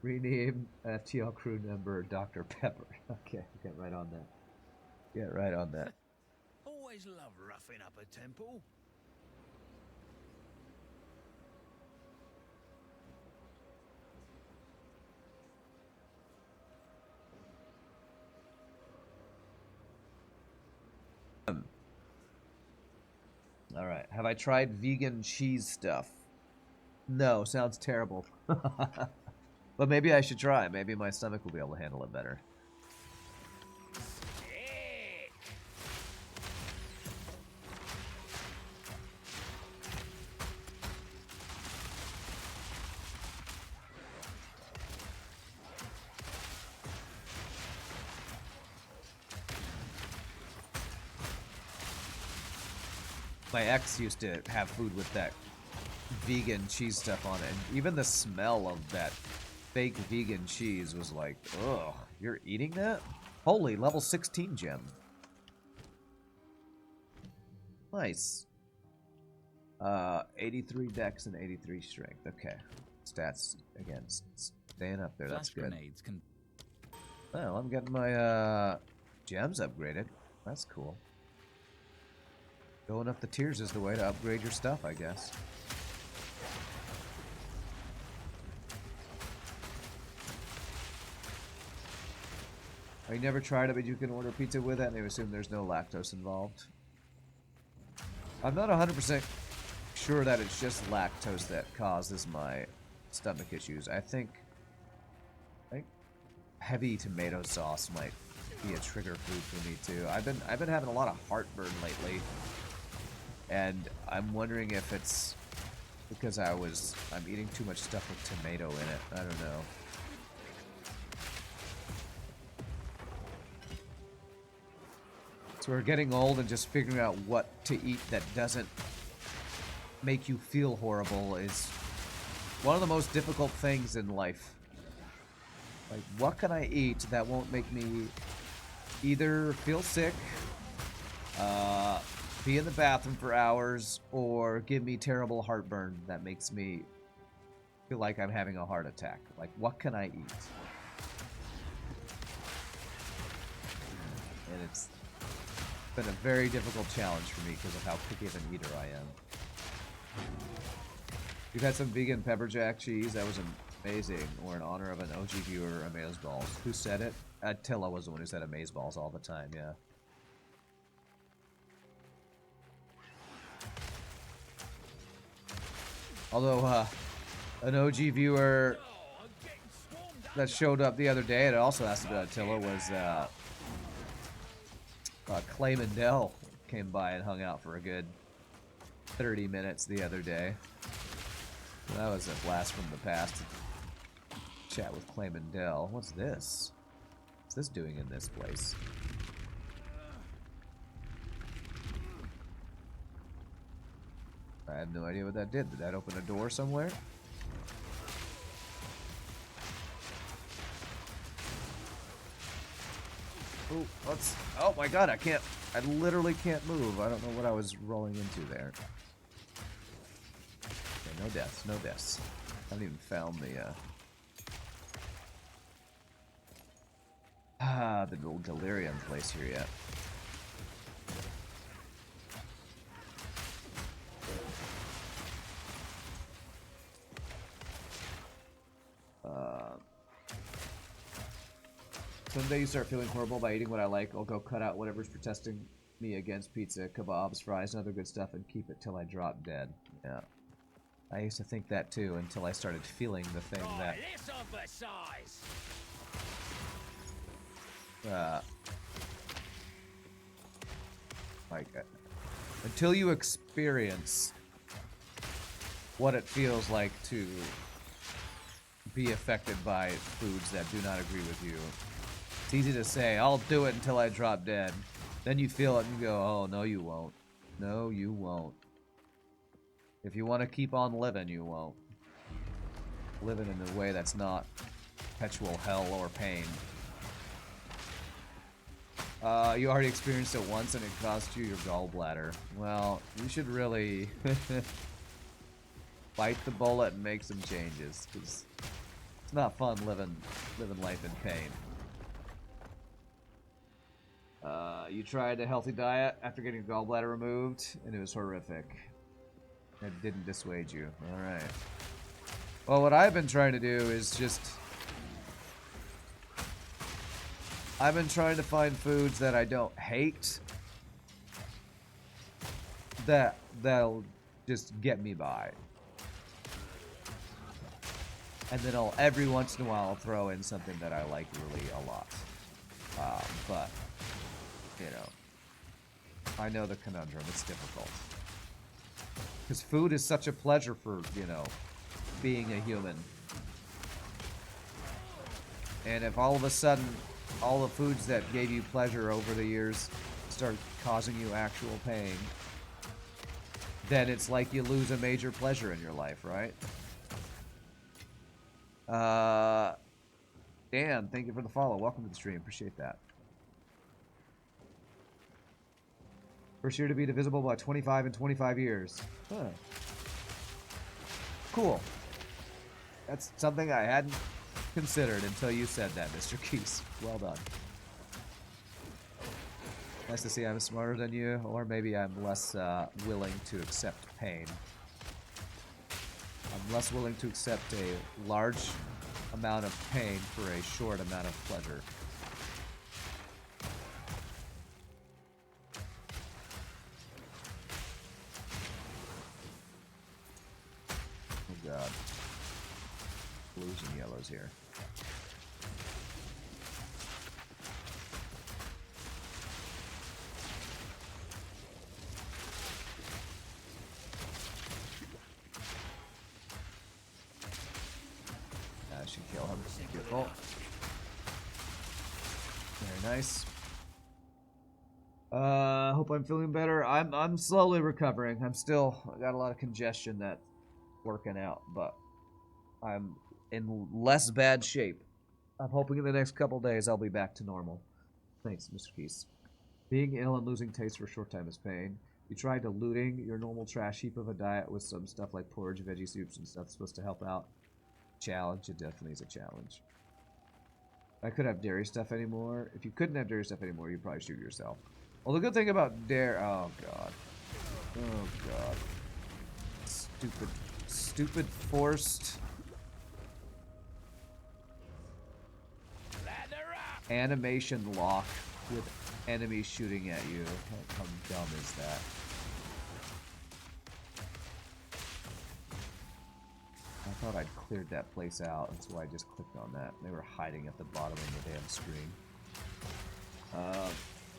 Rename FTL crew member Dr. Pepper. Okay, get right on that. Get right on that. Always love roughing up a temple. Alright, have I tried vegan cheese stuff? No, sounds terrible. But maybe I should try. Maybe my stomach will be able to handle it better. My ex used to have food with that vegan cheese stuff on it, and even the smell of that fake vegan cheese was like, ugh, you're eating that? Holy, level 16 gem. Nice. 83 dex and 83 strength. Okay. Stats, again, staying up there. That's good. Well, I'm getting my gems upgraded. That's cool. Going up the tiers is the way to upgrade your stuff, I guess. I never tried it, but you can order pizza with it, and they assume there's no lactose involved. I'm not 100% sure that it's just lactose that causes my stomach issues. I think heavy tomato sauce might be a trigger food for me too. I've been having a lot of heartburn lately, and I'm wondering if it's because I'm eating too much stuff with tomato in it. I don't know. So we're getting old, and just figuring out what to eat that doesn't make you feel horrible is one of the most difficult things in life. Like, what can I eat that won't make me either feel sick, be in the bathroom for hours, or give me terrible heartburn that makes me feel like I'm having a heart attack? Like, what can I eat? And it's been a very difficult challenge for me because of how picky of an eater I am. We've had some vegan pepper jack cheese. That was amazing. Or in honor of an OG viewer, Amazeballs. Who said it? Attila was the one who said Amazeballs all the time, yeah. Although, an OG viewer that showed up the other day, and it also asked about Attila, was, Clay Mandel came by and hung out for a good 30 minutes the other day. That was a blast from the past to chat with Clay Mandel. What's this? What's this doing in this place? I have no idea what that did. Did that open a door somewhere? Oh, let's... Oh my god, I literally can't move. I don't know what I was rolling into there. Okay, no deaths, no deaths. I haven't even found the little delirium place here yet. Someday you start feeling horrible by eating what I like, I'll go cut out whatever's protesting me against pizza, kebabs, fries, and other good stuff and keep it till I drop dead. Yeah. I used to think that too until I started feeling the thing that... until you experience what it feels like to be affected by foods that do not agree with you. It's easy to say, I'll do it until I drop dead. Then you feel it and you go, oh, no you won't. No, you won't. If you want to keep on living, you won't. Living in a way that's not perpetual hell or pain. You already experienced it once and it cost you your gallbladder. Well, you should really bite the bullet and make some changes, because it's not fun living life in pain. You tried a healthy diet after getting your gallbladder removed, and it was horrific. It didn't dissuade you. Alright. Well, what I've been trying to do is just... I've been trying to find foods that I don't hate, that'll just get me by. And then every once in a while I'll throw in something that I like really a lot. But, you know, I know the conundrum. It's difficult. Because food is such a pleasure for, you know, being a human. And if all of a sudden all the foods that gave you pleasure over the years start causing you actual pain, then it's like you lose a major pleasure in your life, right? Dan, thank you for the follow. Welcome to the stream. Appreciate that. First year to be divisible by 25 in 25 years. Huh. Cool. That's something I hadn't considered until you said that, Mr. Keys. Well done. Nice to see I'm smarter than you, or maybe I'm less willing to accept pain. I'm less willing to accept a large amount of pain for a short amount of pleasure. yellows here. That should kill him. Beautiful. Very nice. Hope I'm feeling better. I'm slowly recovering. I got a lot of congestion that's working out, but I'm in less bad shape. I'm hoping in the next couple days I'll be back to normal. Thanks, Mr. Keys. Being ill and losing taste for a short time is pain. You tried diluting your normal trash heap of a diet with some stuff like porridge, veggie soups, and stuff supposed to help out. Challenge. It definitely is a challenge. I couldn't have dairy stuff anymore. If you couldn't have dairy stuff anymore, you'd probably shoot yourself. Well, the good thing about dairy... Oh, God. Oh, God. Stupid forced... animation lock with enemies shooting at you. How dumb is that? I thought I'd cleared that place out, and so I just clicked on that. They were hiding at the bottom of the damn screen.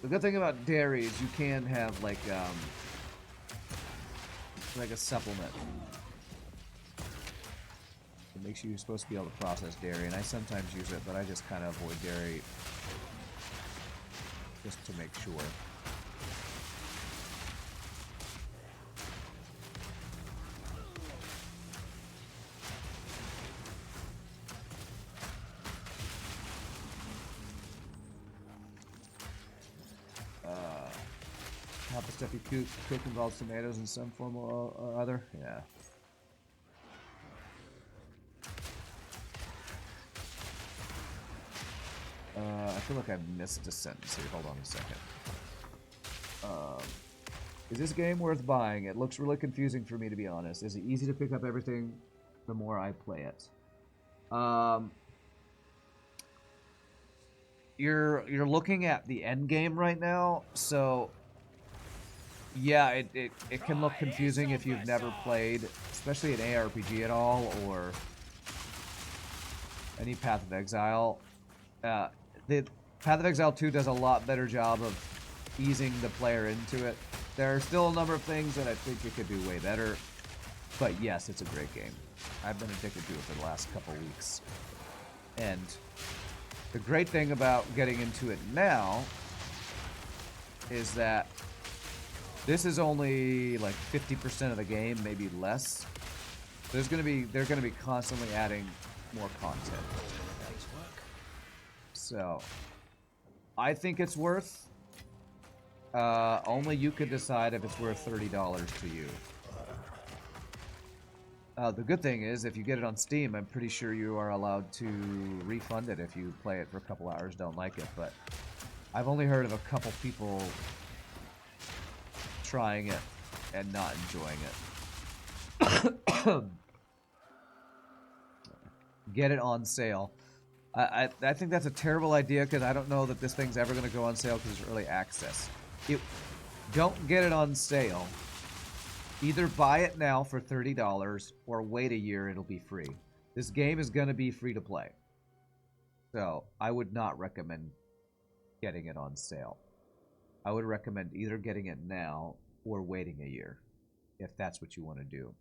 The good thing about dairy is you can have like a supplement. It makes you supposed to be able to process dairy, and I sometimes use it, but I just kind of avoid dairy just to make sure. Half the stuff you cook involves tomatoes in some form or other. Yeah. I feel like I missed a sentence here. Hold on a second. Is this game worth buying? It looks really confusing for me, to be honest. Is it easy to pick up everything the more I play it? You're looking at the end game right now, so yeah, it can look confusing if you've never played, especially an ARPG at all, or any Path of Exile. The Path of Exile 2 does a lot better job of easing the player into it. There are still a number of things that I think it could do way better, but yes, it's a great game. I've been addicted to it for the last couple weeks. And the great thing about getting into it now is that this is only like 50% of the game, maybe less. They're gonna be constantly adding more content. So I think it's worth. Only you could decide if it's worth $30 to you. The good thing is, if you get it on Steam, I'm pretty sure you are allowed to refund it if you play it for a couple hours, don't like it. But I've only heard of a couple people trying it and not enjoying it. Get it on sale. I think that's a terrible idea because I don't know that this thing's ever going to go on sale because it's early access. Don't get it on sale. Either buy it now for $30 or wait a year, it'll be free. This game is going to be free to play. So I would not recommend getting it on sale. I would recommend either getting it now or waiting a year, if that's what you want to do.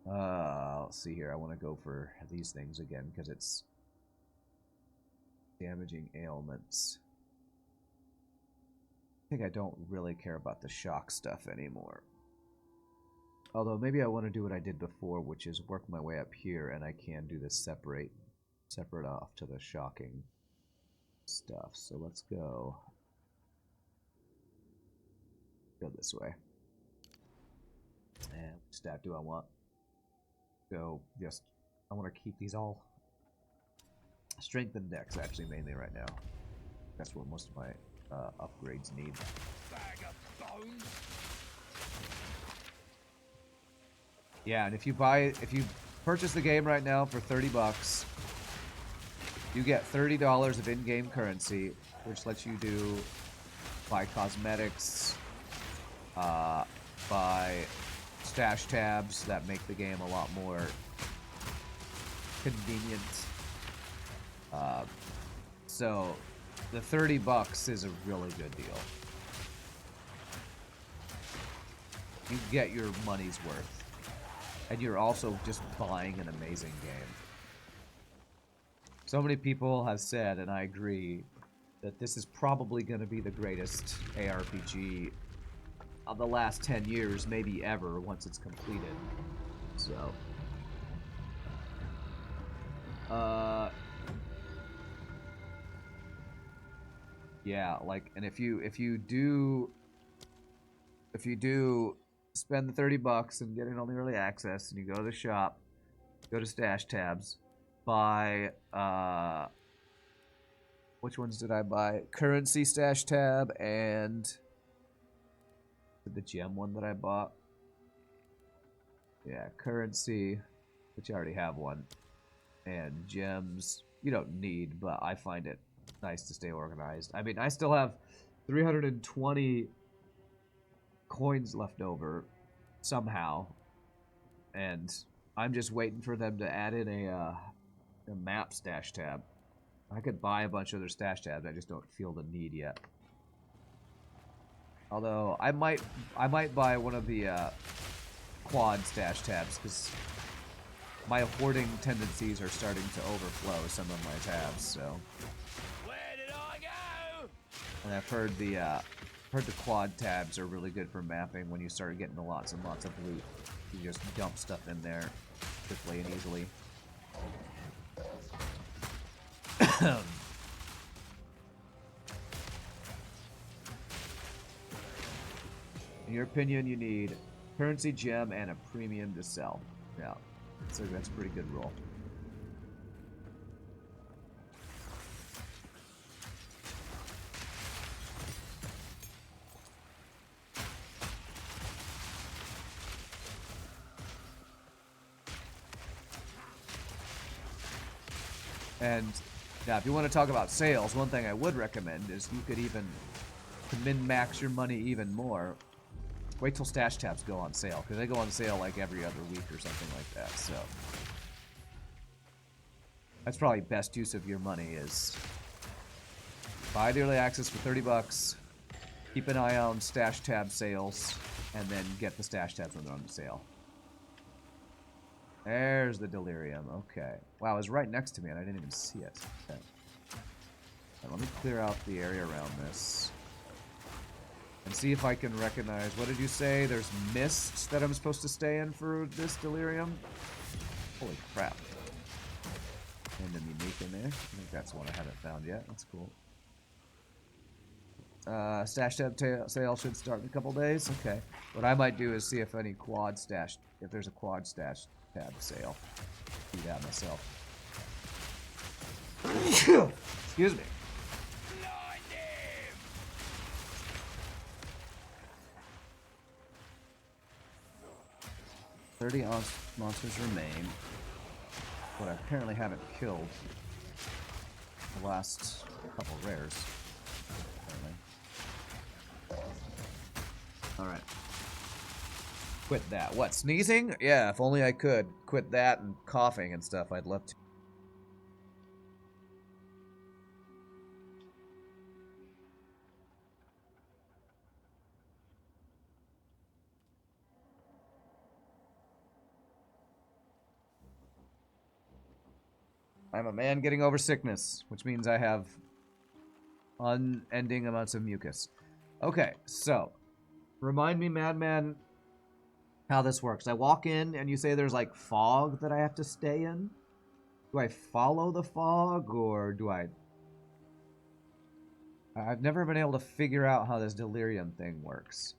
Let's see here. I want to go for these things again because it's damaging ailments. I think I don't really care about the shock stuff anymore. Although maybe I want to do what I did before, which is work my way up here, and I can do this separate off to the shocking stuff. So let's go this way. And which stat do I want? Go just, I want to keep these all. Strength and dex, actually, mainly right now. That's what most of my upgrades need. Bag of bones. Yeah, and if you purchase the game right now for $30, you get $30 of in-game currency, which lets you buy cosmetics, buy stash tabs that make the game a lot more convenient. So the $30 is a really good deal. You get your money's worth. And you're also just buying an amazing game. So many people have said, and I agree, that this is probably going to be the greatest ARPG of the last 10 years, maybe ever, once it's completed. So, yeah, like, and if you do spend the $30 and get in on the early access, and you go to the shop, go to stash tabs, buy which ones did I buy? Currency stash tab and the gem one that I bought. Yeah, currency, which I already have one, and gems you don't need, but I find it nice to stay organized. I mean, I still have 320 coins left over somehow, and I'm just waiting for them to add in a map stash tab. I could buy a bunch of other stash tabs, I just don't feel the need yet. Although I might buy one of the quad stash tabs, because my hoarding tendencies are starting to overflow some of my tabs. So. Where did I go? And I've heard the quad tabs are really good for mapping when you start getting lots and lots of loot. You just dump stuff in there quickly and easily. In your opinion, you need currency, gem, and a premium to sell. Yeah, so that's a pretty good roll. And now, if you want to talk about sales, one thing I would recommend is you could even, to min-max your money even more, wait till stash tabs go on sale, because they go on sale like every other week or something like that, so. That's probably best use of your money is buy the early access for $30, keep an eye on stash tab sales, and then get the stash tabs when they're on sale. There's the delirium. Okay. Wow, it was right next to me and I didn't even see it. Okay. Right, let me clear out the area around this. And see if I can recognize... What did you say? There's mists that I'm supposed to stay in for this delirium? Holy crap. Random unique in there. I think that's one I haven't found yet. That's cool. Stash tab sale should start in a couple days. Okay. What I might do is see if any quad stash... If there's a quad stash tab sale. Do that myself. Excuse me. 30 monsters remain, but I apparently haven't killed the last couple rares. Alright. Quit that. What, sneezing? Yeah, if only I could. Quit that and coughing and stuff, I'd love to. I'm a man getting over sickness, which means I have unending amounts of mucus. Okay, so, remind me, Madman, how this works. I walk in, and you say there's, like, fog that I have to stay in? Do I follow the fog, or do I... I've never been able to figure out how this delirium thing works.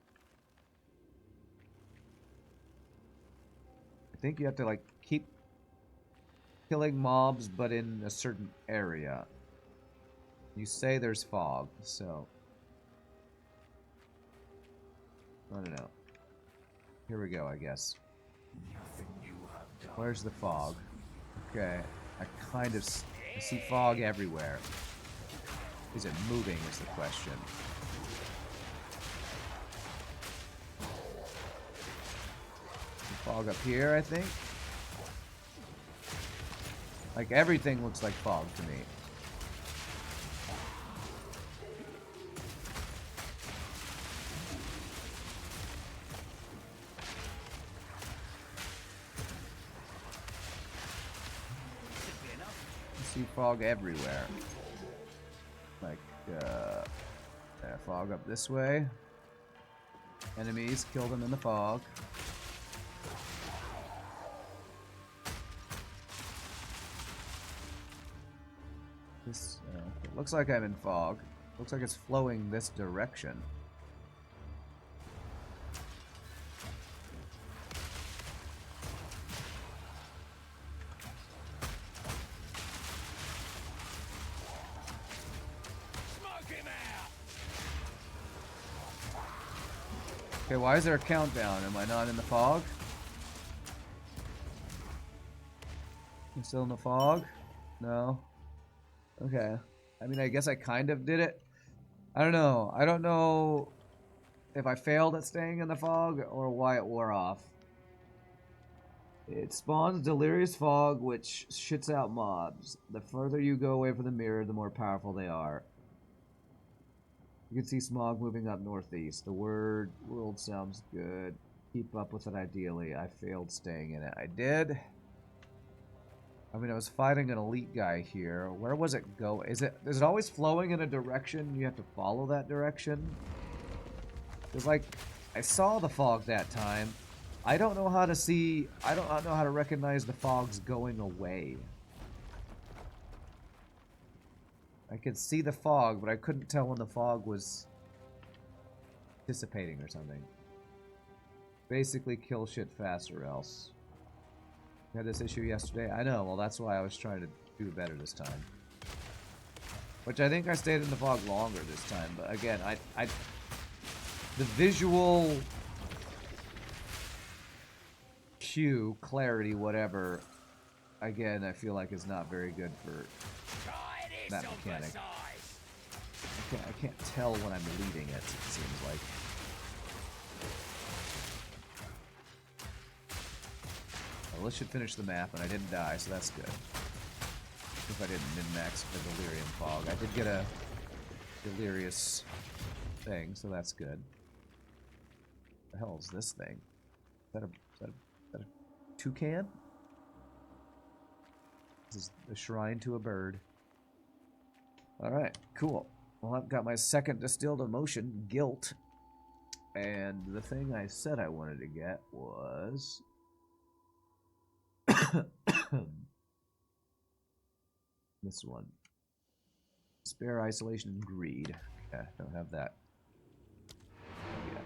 I think you have to, like, keep killing mobs, but in a certain area. You say there's fog, so... I don't know. Here we go, I guess. Where's the fog? Okay, I kind of... I see fog everywhere. Is it moving is the question. Some fog up here, I think. Like, everything looks like fog to me. I see fog everywhere. Like, fog up this way. Enemies, kill them in the fog. This, it looks like I'm in fog. Looks like it's flowing this direction. Okay, why is there a countdown? Am I not in the fog? I'm still in the fog? No. Okay. I mean, I guess I kind of did it. I don't know. I don't know if I failed at staying in the fog or why it wore off. It spawns delirious fog, which shits out mobs. The further you go away from the mirror, the more powerful they are. You can see smog moving up northeast. The world sounds good. Keep up with it ideally. I failed staying in it. I did. I mean, I was fighting an elite guy here. Where was it go? Is it always flowing in a direction? You have to follow that direction? Because, like, I saw the fog that time. I don't know how to see... I don't know how to recognize the fog's going away. I could see the fog, but I couldn't tell when the fog was dissipating or something. Basically, kill shit fast or else. I had this issue yesterday. I know, well, that's why I was trying to do better this time. Which I think I stayed in the fog longer this time, but again, the visual cue, clarity, whatever, again, I feel like is not very good for that mechanic. I can't tell when I'm leading it seems like. Well, this should finish the map, and I didn't die, so that's good. If I didn't min-max the delirium fog. I did get a delirious thing, so that's good. What the hell is this thing? Is that a toucan? This is a shrine to a bird. Alright, cool. Well, I've got my second distilled emotion, guilt. And the thing I said I wanted to get was... this one. Despair, isolation, and greed. Okay, don't have that. Yeah.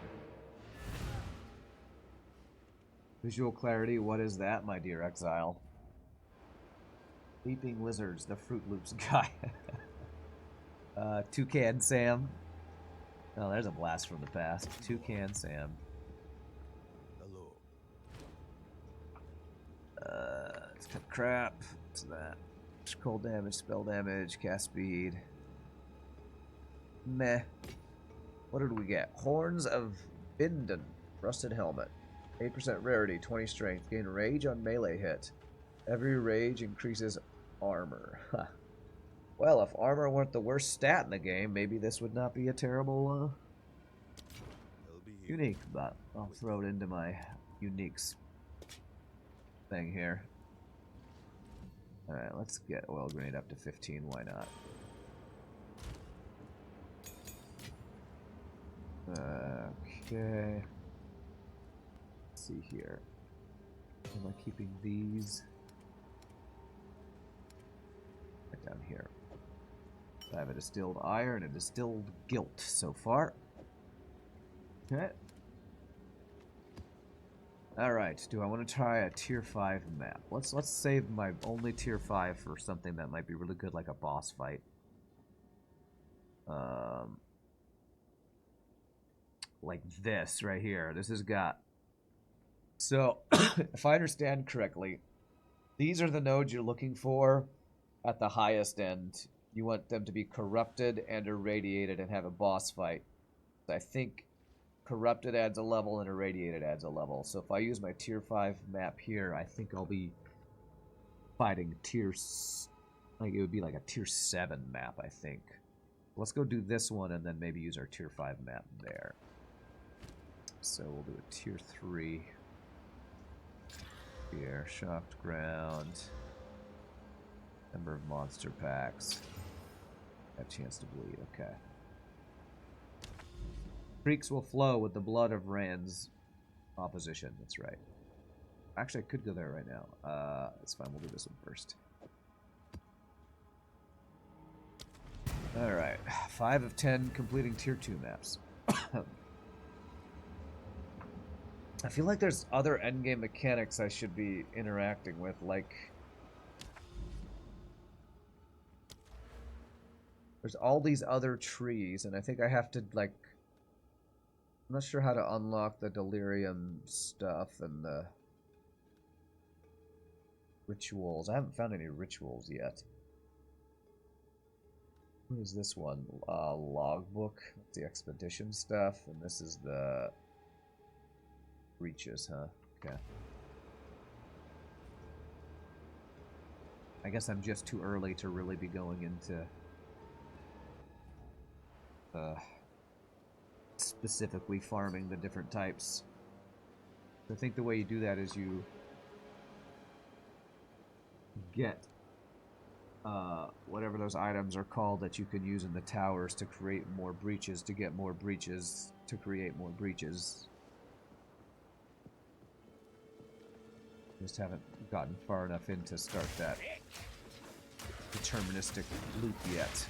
Visual clarity, what is that, my dear exile? Leaping lizards, the Fruit Loops guy. Toucan Sam. Oh, there's a blast from the past. Toucan Sam. Hello. It's kind of crap. What's that? Cold damage, spell damage, cast speed. Meh. What did we get? Horns of Bindon. Rusted helmet. 8% rarity, 20 strength. Gain rage on melee hit. Every rage increases armor. Well, if armor weren't the worst stat in the game, maybe this would not be a terrible, unique, but I'll throw it into my uniques thing here. Alright, let's get oil grenade up to 15, why not? Okay. Let's see here. Am I keeping these? Right down here. I have a distilled ire and a distilled guilt so far. Okay. Alright, do I want to try a tier 5 map? Let's save my only tier 5 for something that might be really good, like a boss fight. Like this right here. This has got... So, if I understand correctly, these are the nodes you're looking for at the highest end. You want them to be corrupted and irradiated and have a boss fight. I think corrupted adds a level and irradiated adds a level. So if I use my tier 5 map here, I think I'll be fighting like it would be like a tier 7 map, I think. Let's go do this one and then maybe use our tier 5 map there. So we'll do a tier 3 here. Shocked ground. Number of monster packs. Got a chance to bleed, okay. Creeks will flow with the blood of Rand's opposition, that's right. Actually, I could go there right now. It's fine, we'll do this one first. Alright, 5 of 10 completing tier 2 maps. I feel like there's other endgame mechanics I should be interacting with, like... There's all these other trees, and I think I have to, like... I'm not sure how to unlock the delirium stuff and the... rituals. I haven't found any rituals yet. What is this one? Logbook. The expedition stuff, and this is the... Reaches, huh? Okay. I guess I'm just too early to really be going into specifically farming the different types. I think the way you do that is you get whatever those items are called that you can use in the towers to create more breaches, to get more breaches, to create more breaches. Just haven't gotten far enough in to start that deterministic loop yet.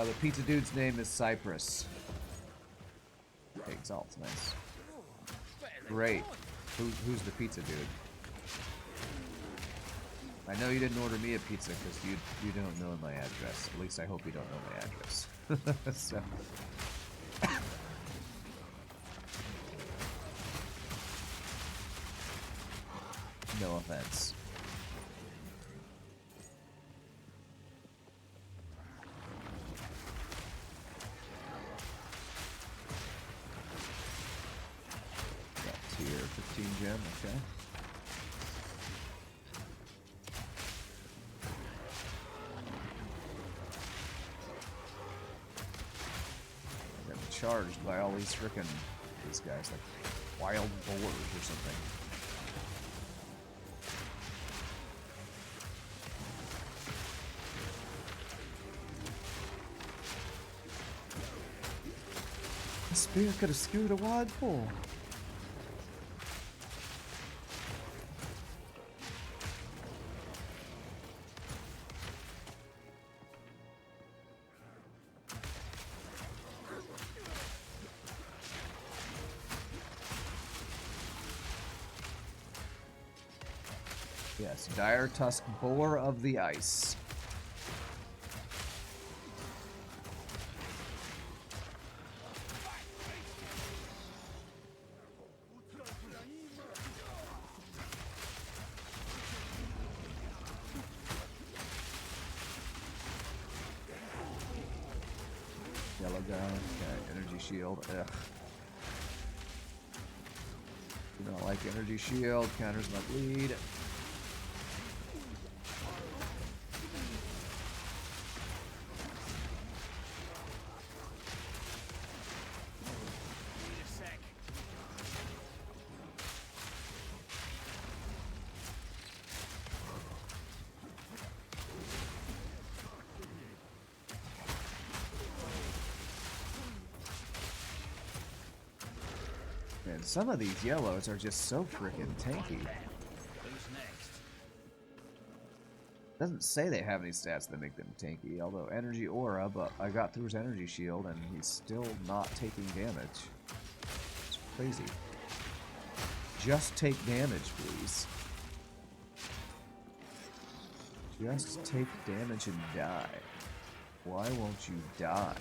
The pizza dude's name is Cypress. Exalt's nice. Great. Who's the pizza dude? I know you didn't order me a pizza because you don't know my address. At least I hope you don't know my address. So. No offense. Tier 15 gem, okay. Got charged by all these frickin' these guys, like wild boars or something. The spear could have skewed a wide pole. Yes, dire tusk boar of the ice. Yellow guy, okay, energy shield, ugh. Do not like energy shield, counters my bleed. Man, some of these yellows are just so freaking tanky. Doesn't say they have any stats that make them tanky, although energy aura, but I got through his energy shield and he's still not taking damage. It's crazy. Just take damage, please. Just take damage and die. Why won't you die?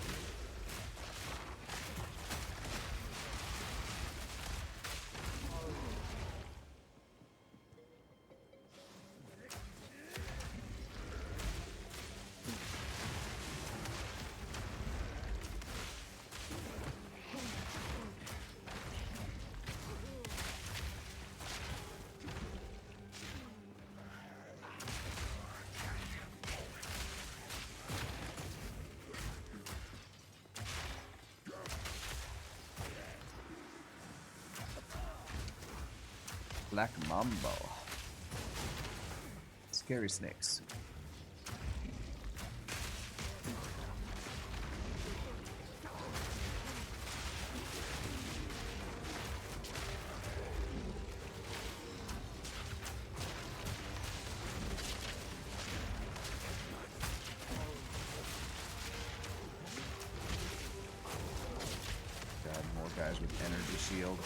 Black Mambo. Scary snakes. God, more guys with energy shield.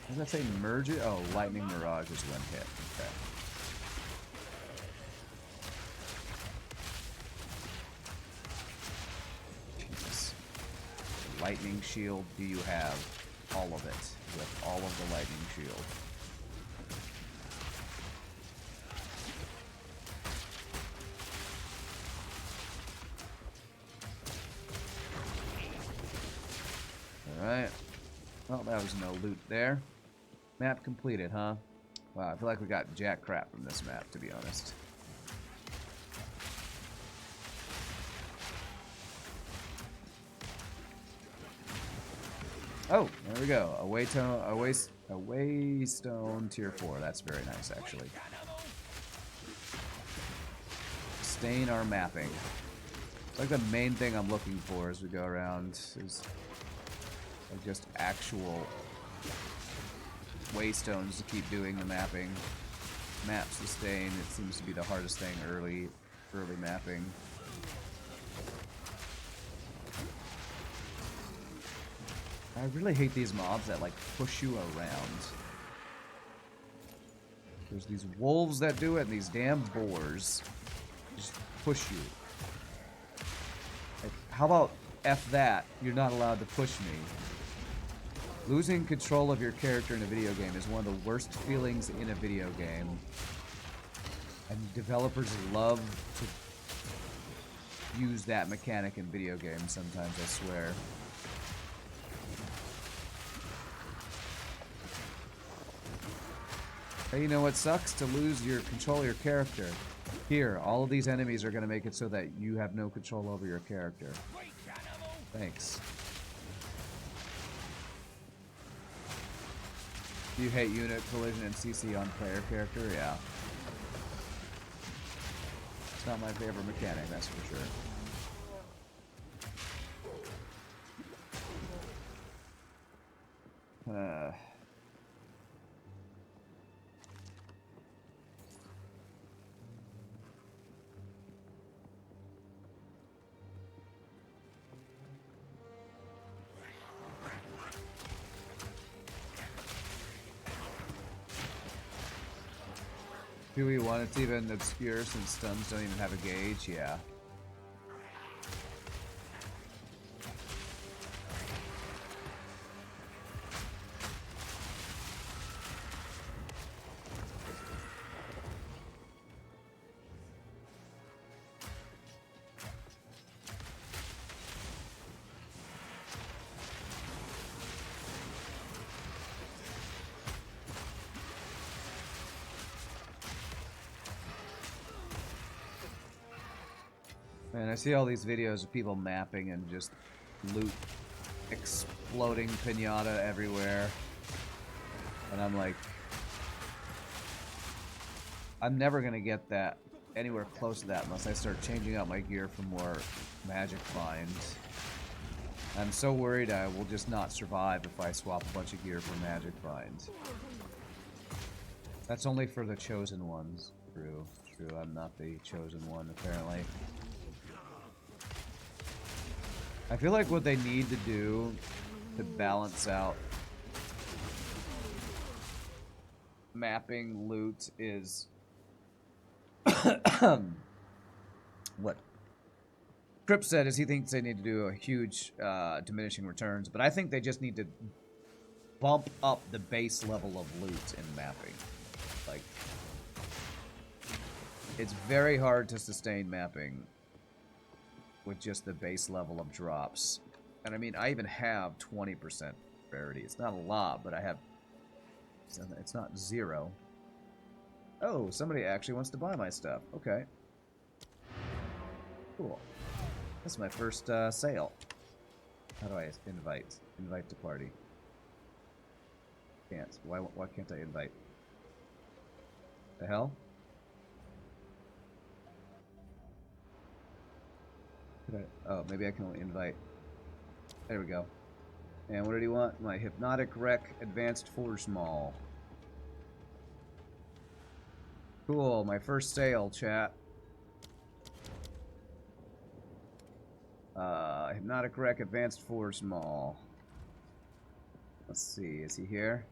What does that say? Merge it? Oh, lightning mirage is when hit. Okay. Jesus. Lightning shield, do you have all of it? With all of the lightning shield. Alright. Well, that was no loot there. Map completed, huh? Wow, I feel like we got jack crap from this map, to be honest. Oh, there we go. A waystone tier 4. That's very nice, actually. Sustain our mapping. It's like the main thing I'm looking for as we go around is like just actual waystones to keep doing the mapping. Map sustain, it seems to be the hardest thing early mapping. I really hate these mobs that like push you around. There's these wolves that do it and these damn boars just push you. Like, how about F that? You're not allowed to push me. Losing control of your character in a video game is one of the worst feelings in a video game. And developers love to use that mechanic in video games sometimes, I swear. Hey, you know what sucks? To lose your control of your character. Here, all of these enemies are going to make it so that you have no control over your character. Thanks. Do you hate unit collision and CC on player character? Yeah. It's not my favorite mechanic, that's for sure. PoE 1, it's even obscure since stuns don't even have a gauge, yeah. Man, I see all these videos of people mapping and just loot exploding pinata everywhere. And I'm like, I'm never gonna get that anywhere close to that unless I start changing out my gear for more magic finds. I'm so worried I will just not survive if I swap a bunch of gear for magic finds. That's only for the chosen ones. True, true, I'm not the chosen one, apparently. I feel like what they need to do to balance out mapping loot is what Crip said is he thinks they need to do a huge diminishing returns, but I think they just need to bump up the base level of loot in mapping. Like, it's very hard to sustain mapping with just the base level of drops. And I mean, I even have 20% rarity. It's not a lot, but I have... It's not 0. Oh, somebody actually wants to buy my stuff. Okay. Cool. This is my first sale. How do I invite? Invite to party. Can't. Why can't I invite? The hell? Oh, maybe I can only invite. There we go. And what did he want? My Hypnotic Wreck Advanced Force Maul. Cool, my first sale, chat. Hypnotic Wreck Advanced Force Maul. Let's see, is he here?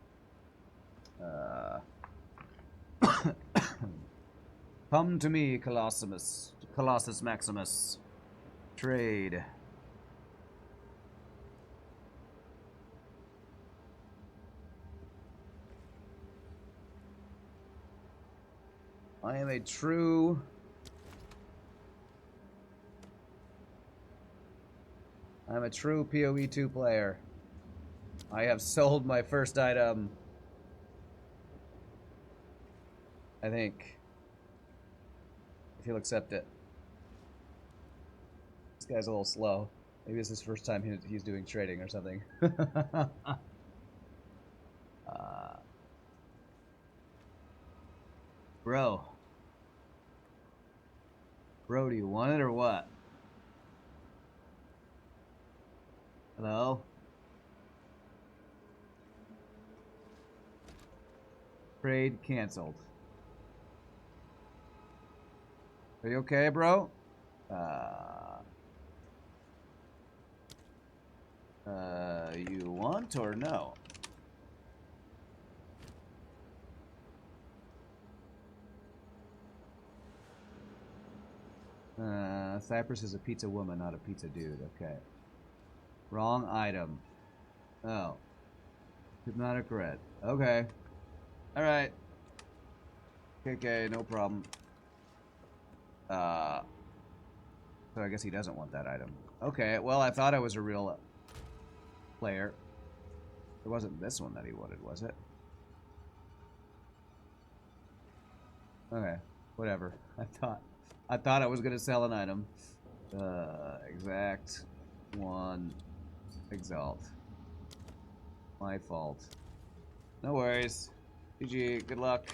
Come to me, Colossus Maximus. Trade. I am a true PoE 2 player. I have sold my first item. I think. If he'll accept it. This guy's a little slow. Maybe it's his first time he's doing trading or something. Bro. Bro, do you want it or what? Hello? Trade canceled. Are you okay, bro? You want or no? Cypress is a pizza woman, not a pizza dude. Okay. Wrong item. Oh. Hypnotic red. Okay. Alright. Okay, no problem. So I guess he doesn't want that item. Okay, well, I thought I was a real player. It wasn't this one that he wanted, was it? Okay, whatever. I thought I was gonna sell an item. Exact one exalt. My fault. No worries. GG, good luck.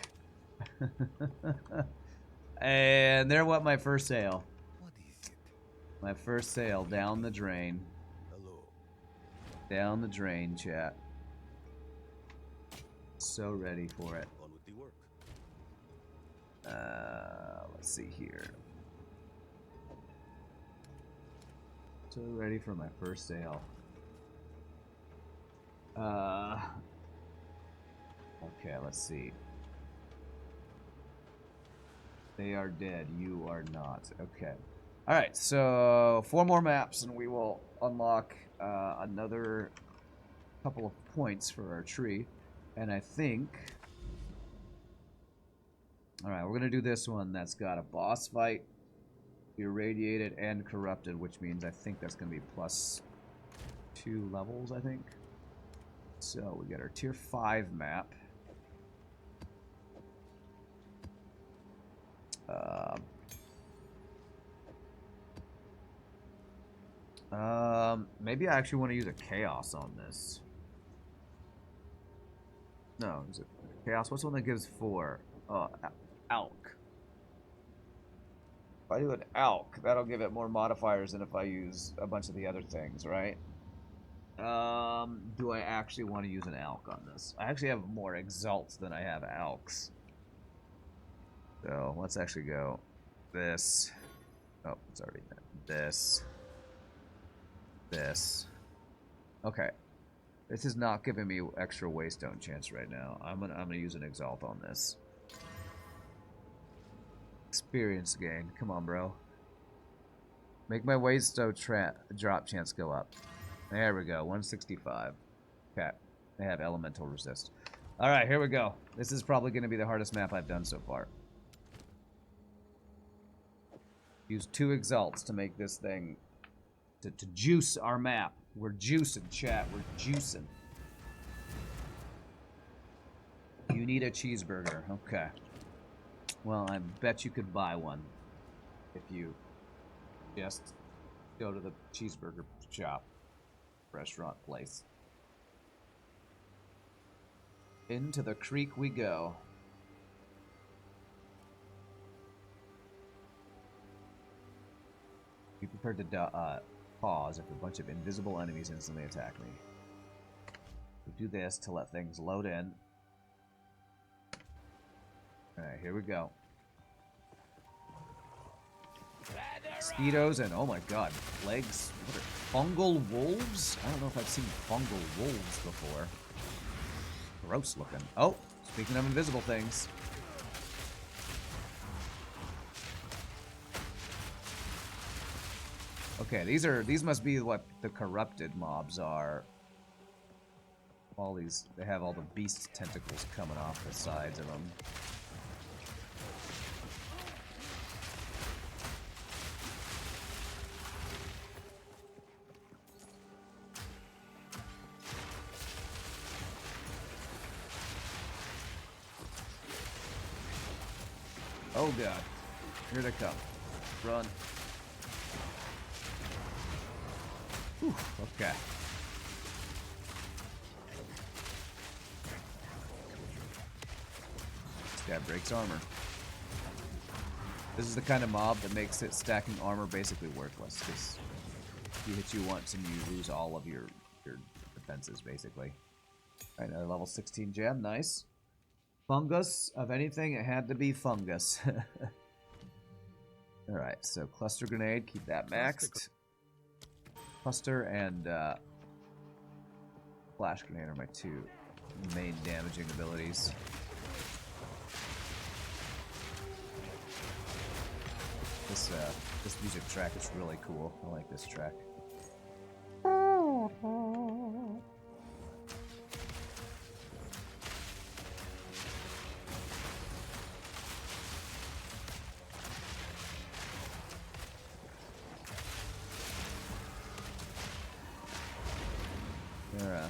And there went my first sale. What is it? My first sale down the drain. Hello. Down the drain, chat. So ready for it. On with the work. Let's see here. So ready for my first sale. Okay, let's see. They are dead. You are not. Okay. Alright, so 4 more maps and we will unlock another couple of points for our tree. And I think... Alright, we're going to do this one that's got a boss fight, irradiated, and corrupted, which means I think that's going to be plus 2 levels, I think. So we got our tier 5 map. Maybe I actually want to use a chaos on this. No, is it chaos? What's the one that gives 4? Alk. If I do an Alk, that'll give it more modifiers than if I use a bunch of the other things, right? Do I actually want to use an Alk on this? I actually have more Exalts than I have Alks. So, let's actually go this. Oh, it's already done. This. This. Okay. This is not giving me extra waystone chance right now. I'm gonna use an Exalt on this. Experience gain. Come on, bro. Make my waystone drop chance go up. There we go. 165. Okay. They have elemental resist. Alright, here we go. This is probably going to be the hardest map I've done so far. Use 2 exalts to make this thing... To juice our map. We're juicing, chat. We're juicing. You need a cheeseburger. Okay. Well, I bet you could buy one if you just go to the cheeseburger shop, restaurant place. Into the creek we go. Be prepared to pause if a bunch of invisible enemies instantly attack me. We'll do this to let things load in. Alright, here we go. Mosquitoes and, oh my god, legs. What are fungal wolves? I don't know if I've seen fungal wolves before. Gross looking. Oh, speaking of invisible things. Okay, these must be what the corrupted mobs are. All these, they have all the beast tentacles coming off the sides of them. Oh god. Here they come. Run. Whew, okay. This guy breaks armor. This is the kind of mob that makes it stacking armor basically worthless, because he hits you once and you lose all of your defenses, basically. Alright, another level 16 gem, nice. Fungus, of anything, it had to be fungus. Alright, so cluster grenade, keep that maxed. Cluster and flash grenade are my two main damaging abilities. This music track is really cool. I like this track.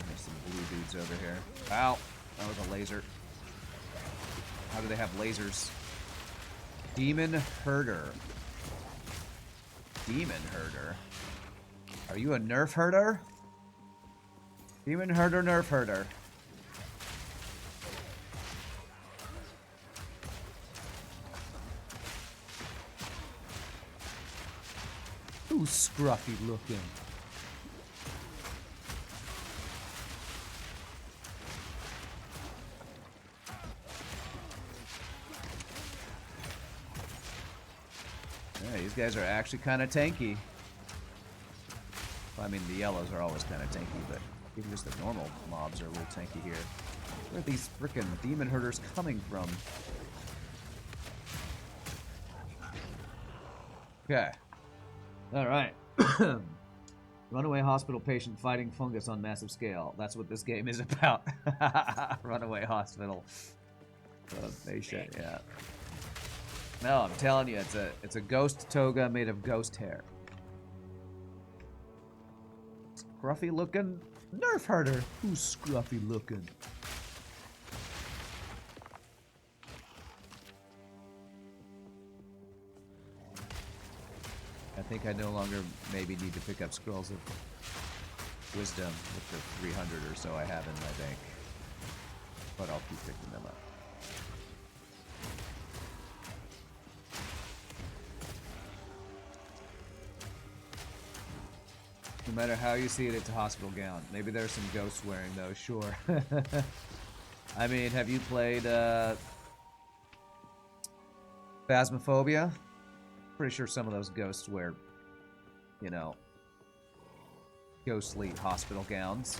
There's some blue dudes over here. Ow! That was a laser. How do they have lasers? Demon Herder. Demon Herder? Are you a nerf herder? Demon Herder, nerf herder. Who's scruffy looking? Yeah, these guys are actually kind of tanky. Well, I mean, the yellows are always kind of tanky, but even just the normal mobs are a little tanky here. Where are these frickin' demon herders coming from? Okay. Alright. Runaway hospital patient fighting fungus on massive scale. That's what this game is about. Runaway hospital patient, yeah. No, I'm telling you, it's a ghost toga made of ghost hair. Scruffy looking nerf herder. Who's scruffy looking? I think I no longer maybe need to pick up scrolls of wisdom with the 300 or so I have in my bank. But I'll keep picking them up. No matter how you see it, it's a hospital gown. Maybe there's some ghosts wearing those, sure. I mean, have you played Phasmophobia? Pretty sure some of those ghosts wear, you know, ghostly hospital gowns.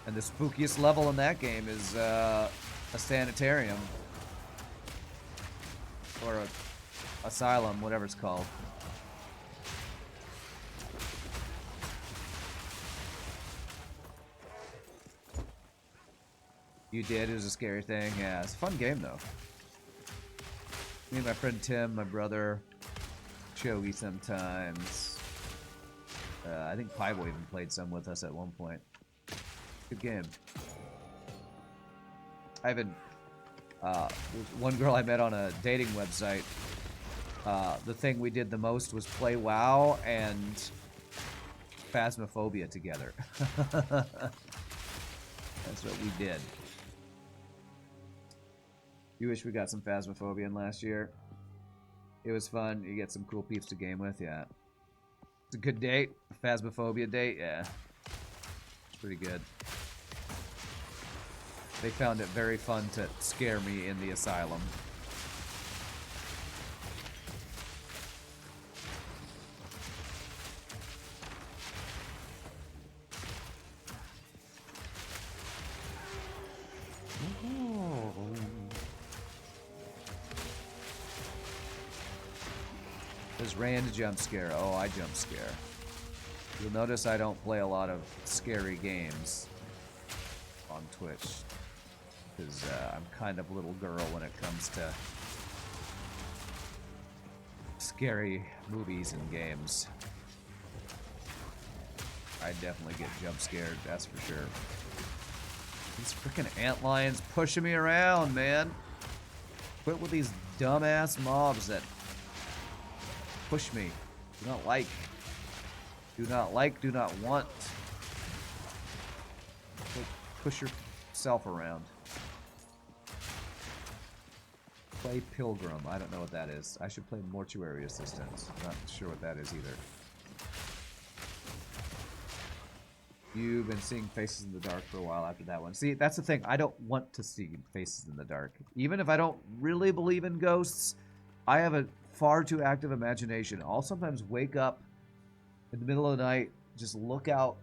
And the spookiest level in that game is a sanitarium. Or a asylum, whatever it's called. You did? It was a scary thing? Yeah, it's a fun game though. Me and my friend Tim, my brother, Chogi sometimes. I think Pybo even played some with us at one point. Good game. I haven't... one girl I met on a dating website, the thing we did the most was play WoW and Phasmophobia together. That's what we did. You wish we got some Phasmophobia in last year. It was fun. You get some cool peeps to game with, yeah. It's a good date. A Phasmophobia date, yeah. It's pretty good. They found it very fun to scare me in the asylum. There's Rand jump scare. Oh, I jump scare. You'll notice I don't play a lot of scary games on Twitch. Because I'm kind of a little girl when it comes to scary movies and games. I definitely get jump scared, that's for sure. These freaking antlions pushing me around, man. Quit with these dumbass mobs that push me. Do not like. Do not like, do not want. Push yourself around. Play Pilgrim. I don't know what that is. I should play Mortuary Assistance. I'm not sure what that is either. You've been seeing Faces in the Dark for a while after that one. See, that's the thing. I don't want to see Faces in the Dark. Even if I don't really believe in ghosts, I have a far too active imagination. I'll sometimes wake up in the middle of the night, just look out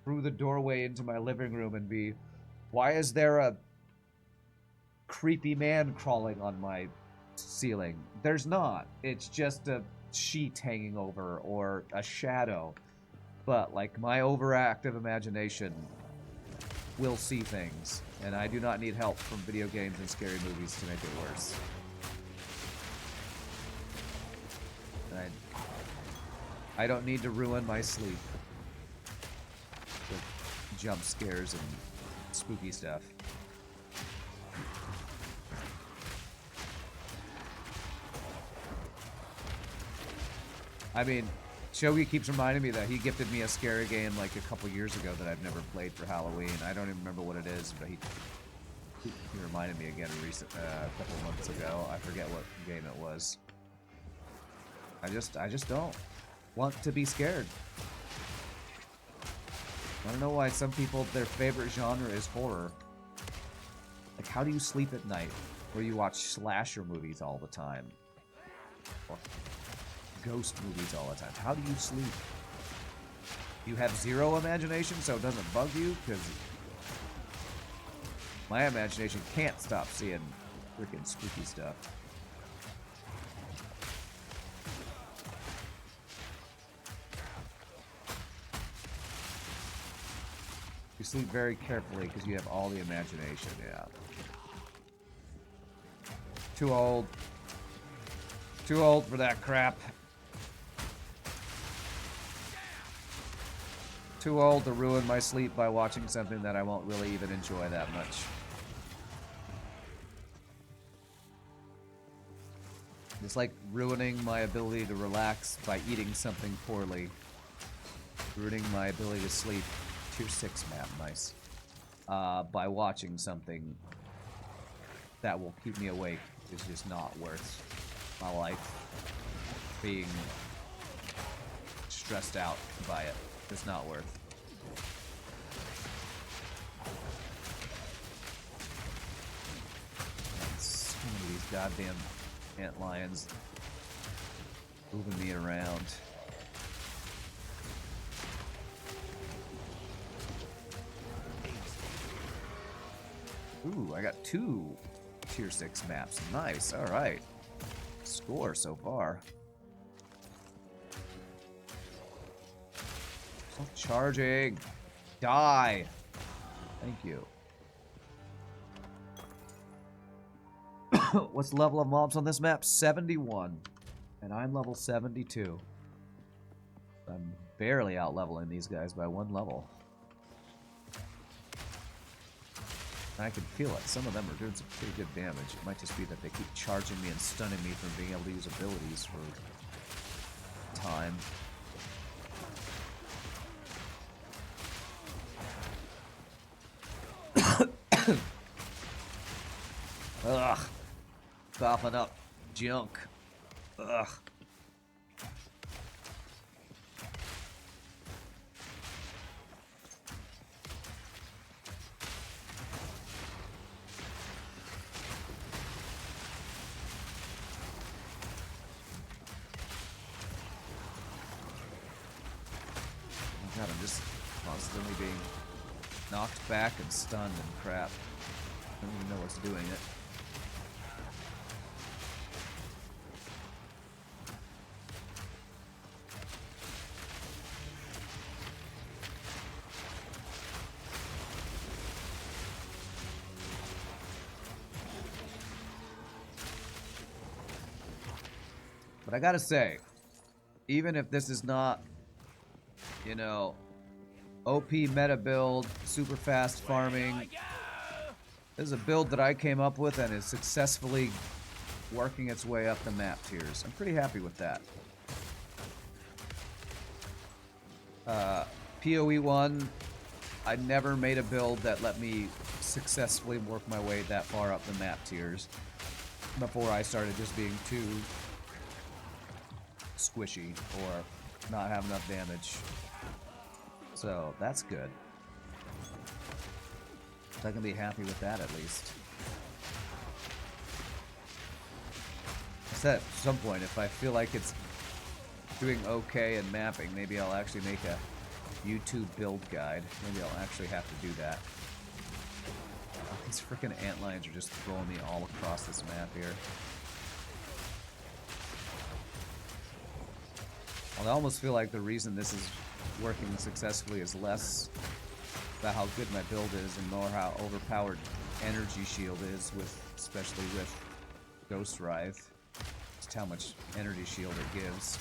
through the doorway into my living room and be, why is there a creepy man crawling on my ceiling? There's not. It's just a sheet hanging over or a shadow. But, like, my overactive imagination will see things, and I do not need help from video games and scary movies to make it worse. And I don't need to ruin my sleep with jump scares and spooky stuff. I mean, Shogi keeps reminding me that he gifted me a scary game like a couple years ago that I've never played for Halloween. I don't even remember what it is, but he reminded me again a couple months ago. I forget what game it was. I just don't want to be scared. I don't know why some people, their favorite genre is horror. Like, how do you sleep at night where you watch slasher movies all the time? Or ghost movies all the time. How do you sleep? You have zero imagination, so it doesn't bug you? Because my imagination can't stop seeing freaking spooky stuff. You sleep very carefully because you have all the imagination, yeah. Too old. Too old for that crap. Too old to ruin my sleep by watching something that I won't really even enjoy that much. It's like ruining my ability to relax by eating something poorly. Ruining my ability to sleep. Tier 6 map, nice. By watching something that will keep me awake is just not worth my life. Being stressed out by it. It's not worth. So many of these goddamn ant lions moving me around. Ooh, I got 2 tier 6 maps. Nice, alright. Score so far. Stop charging. Die. Thank you. What's the level of mobs on this map? 71. And I'm level 72. I'm barely out-leveling these guys by 1 level. I can feel it. Some of them are doing some pretty good damage. It might just be that they keep charging me and stunning me from being able to use abilities for time. Ugh. Coughing up junk. Ugh. Oh God, I'm just constantly being knocked back and stunned and crap. I don't even know what's doing it. But I gotta say, even if this is not, you know, OP meta build, super fast farming, this is a build that I came up with and is successfully working its way up the map tiers. I'm pretty happy with that. PoE 1, I never made a build that let me successfully work my way that far up the map tiers before I started just being too squishy or not have enough damage. So that's good. I can be happy with that at least. I said at some point, if I feel like it's doing okay in mapping, maybe I'll actually make a YouTube build guide. Maybe I'll actually have to do that. Oh, these freaking antlions are just throwing me all across this map here. I almost feel like the reason this is working successfully is less about how good my build is and more how overpowered energy shield is, especially with Ghost Writhe. Just how much energy shield it gives.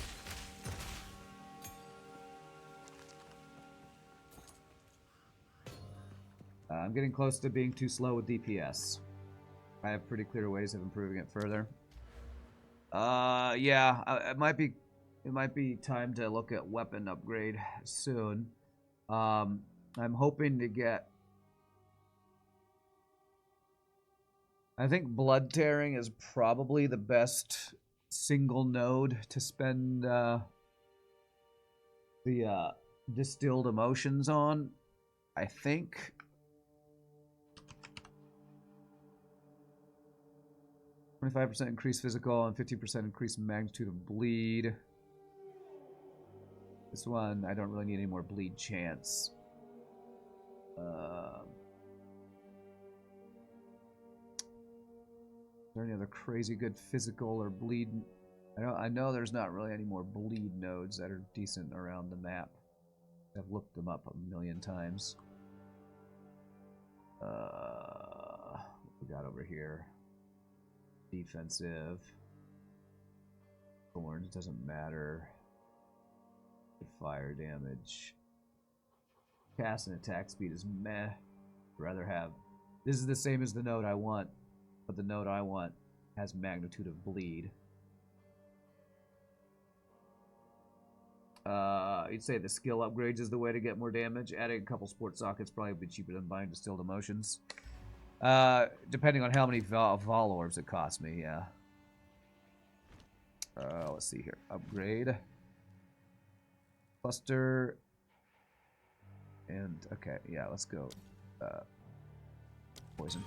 I'm getting close to being too slow with DPS. I have pretty clear ways of improving it further. Yeah, it might be time to look at weapon upgrade soon. I'm hoping to get... I think Blood Tearing is probably the best single node to spend the distilled emotions on, I think. %increased physical and 50% increased magnitude of bleed. This one, I don't really need any more bleed chance. Is there any other crazy good physical or bleed? I know there's not really any more bleed nodes that are decent around the map. I've looked them up a million times. What we got over here? Defensive. Thorns doesn't matter. Fire damage. Cast and attack speed is meh. Rather have. This is the same as the node I want, but the node I want has magnitude of bleed. You'd say the skill upgrades is the way to get more damage. Adding a couple sport sockets probably would be cheaper than buying distilled emotions. Depending on how many vol orbs it costs me, yeah. Let's see here. Upgrade. Cluster. And, okay, yeah, let's go. Poison.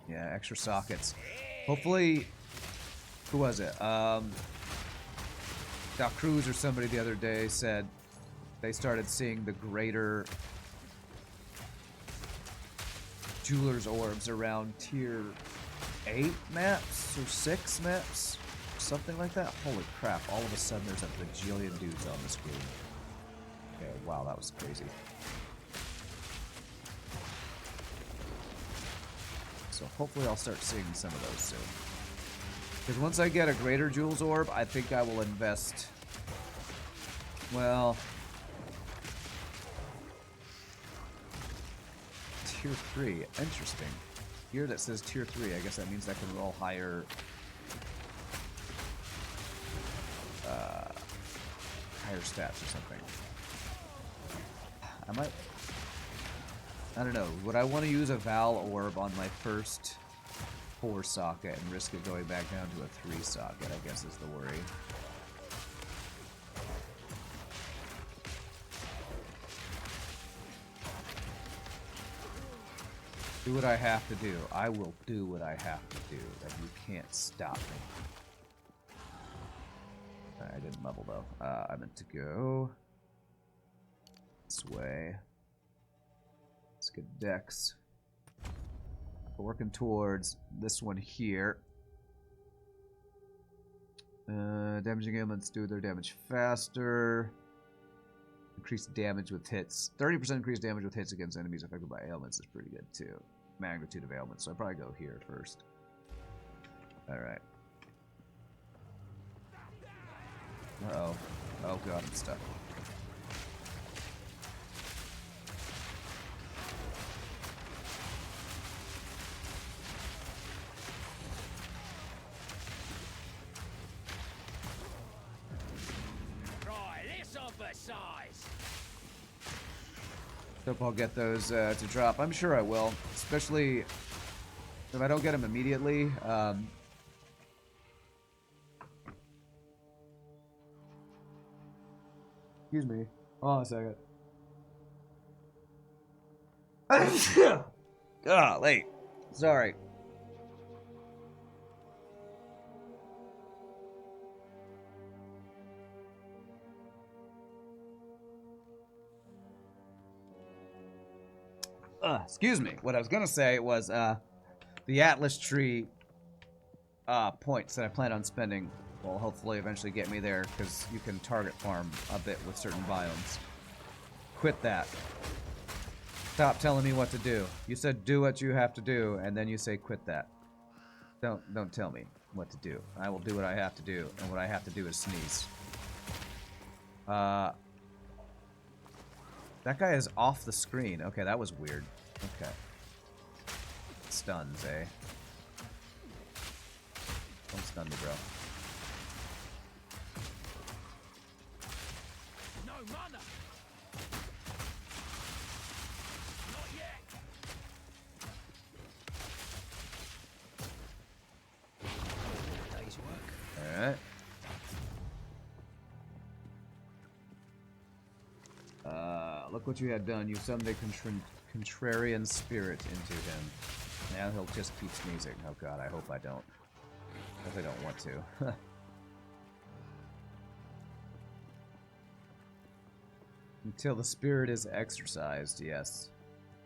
Yeah, extra sockets. Hopefully, who was it? Doc Cruz or somebody the other day said they started seeing the greater Jeweler's Orbs around tier 8 maps or 6 maps. Something like that. Holy crap, all of a sudden there's a bajillion dudes on the screen. Okay, wow, that was crazy. So hopefully I'll start seeing some of those soon. Because once I get a greater Jewel's Orb, I think I will invest... Well... Tier 3, interesting. Here that says Tier 3, I guess that means I can roll higher... higher stats or something. I might... I don't know. Would I want to use a Val Orb on my first 4 socket and risk it going back down to a 3 socket, I guess is the worry. Do what I have to do. I will do what I have to do. And you can't stop me. I didn't level though. I meant to go this way. Let's get Dex. Working towards this one here. Damaging ailments do their damage faster. Increased damage with hits. 30% increased damage with hits against enemies affected by ailments is pretty good too. Magnitude of ailments, so I'll probably go here first. Alright. Uh-oh. Oh god, I'm stuck. Hope I'll get those to drop. I'm sure I will, especially if I don't get them immediately. Excuse me. Hold on a second. Late. Sorry. Excuse me. What I was gonna say was the Atlas tree points that I plan on spending will hopefully eventually get me there, because you can target farm a bit with certain biomes. Quit that. Stop telling me what to do. You said do what you have to do, and then you say quit that. Don't tell me what to do. I will do what I have to do, and what I have to do is sneeze. That guy is off the screen. Okay, that was weird. Okay. Stuns, eh? Don't stun me, bro. No mana. Not yet. Day's work. Alright. Look what you had done. You summoned a contrarian spirit into him. Now he'll just keep sneezing. Oh god, I hope I don't. I don't want to. Until the spirit is exorcised, yes.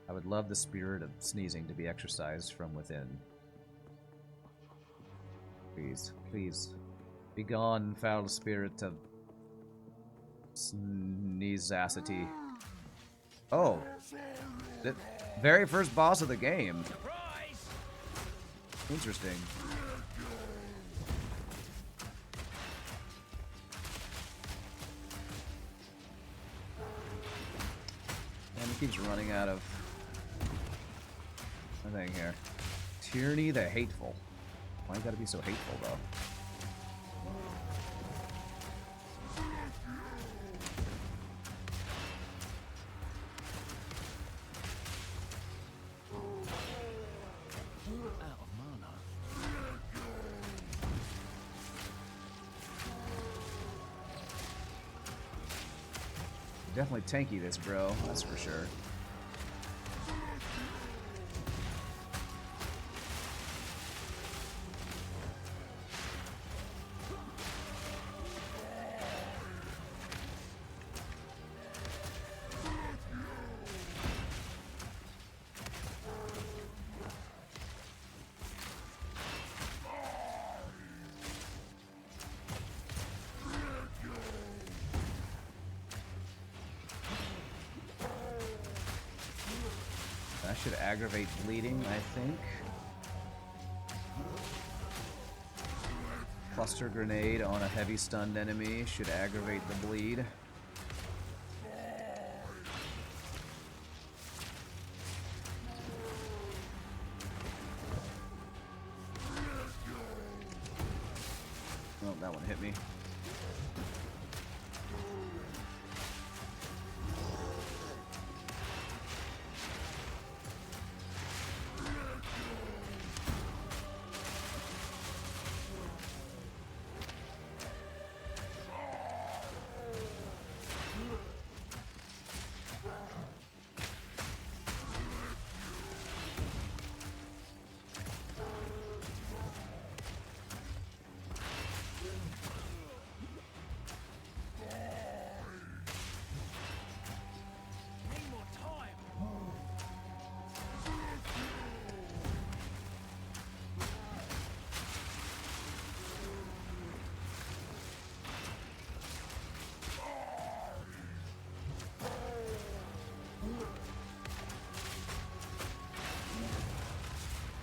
I would love the spirit of sneezing to be exorcised from within. Please, please. Be gone, foul spirit of sneezacity. Oh. The very first boss of the game. Interesting. And it keeps running out of a thing here. Tyranny the Hateful. Why you gotta be so hateful, though? Out of mana. Definitely tanky this, bro. That's for sure. That should aggravate bleeding, I think. Cluster grenade on a heavy stunned enemy should aggravate the bleed. Oh, that one hit me.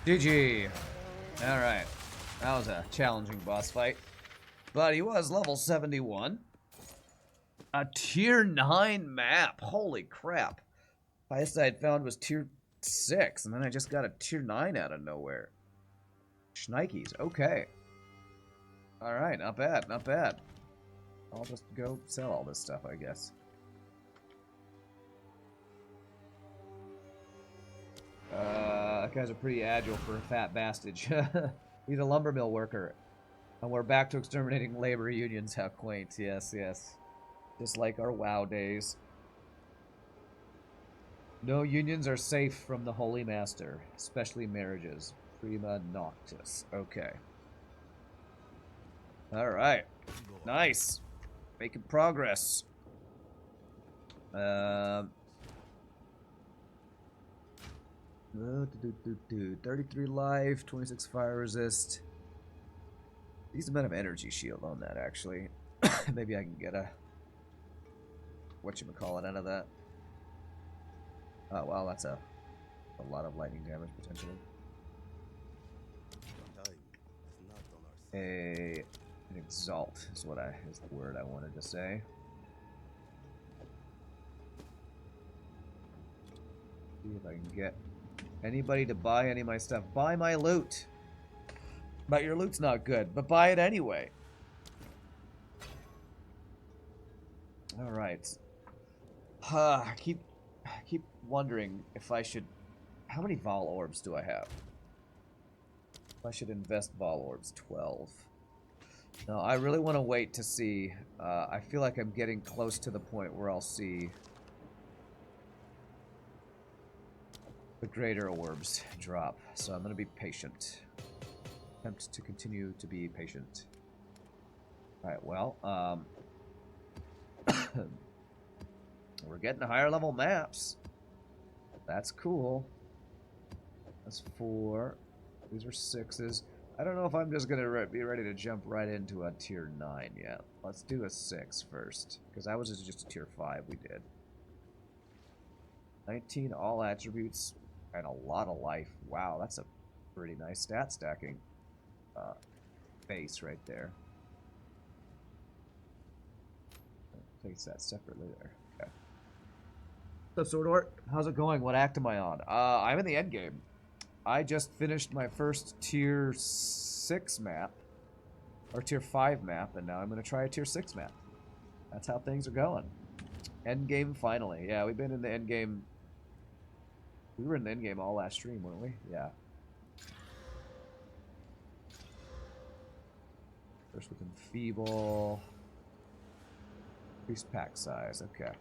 GG. Alright. That was a challenging boss fight. But he was level 71. A tier 9 map. Holy crap. Highest I had found was tier 6, and then I just got a tier 9 out of nowhere. Schnikes. Okay. Alright, not bad, not bad. I'll just go sell all this stuff, I guess. Guys are pretty agile for a fat bastard. He's a lumber mill worker. And we're back to exterminating labor unions. How quaint. Yes, yes. Just like our WoW days. No unions are safe from the Holy Master, especially marriages. Prima Noctis. Okay. Alright. Nice. Making progress. 33 life, 26 fire resist. Decent amount of energy shield on that, actually. Maybe I can get a whatchamacallit out of that. Oh, wow, that's a lot of lightning damage, potentially. An exalt is is the word I wanted to say. See if I can get anybody to buy any of my stuff. Buy my loot! But your loot's not good, but buy it anyway. Alright. I keep wondering if I should... How many Vol Orbs do I have? If I should invest Vol Orbs. 12. No, I really want to wait to see. I feel like I'm getting close to the point where I'll see the greater orbs drop. So I'm going to be patient. Attempt to continue to be patient. Alright, well, we're getting higher level maps. That's cool. That's 4. These are 6s. I don't know if I'm just going to be ready to jump right into a tier 9 yet. Let's do a 6 first. Because that was just a tier 5 we did. 19 all attributes and a lot of life. Wow, that's a pretty nice stat stacking base right there. I'll place that separately there. Okay. What's up, Swordort? How's it going? What act am I on? I'm in the end game. I just finished my first tier 6 map, or tier 5 map, and now I'm going to try a tier 6 map. That's how things are going. End game finally. Yeah, we've been in the end game. We were in the end game all last stream, weren't we? Yeah. First with Enfeeble. Increased pack size. Okay.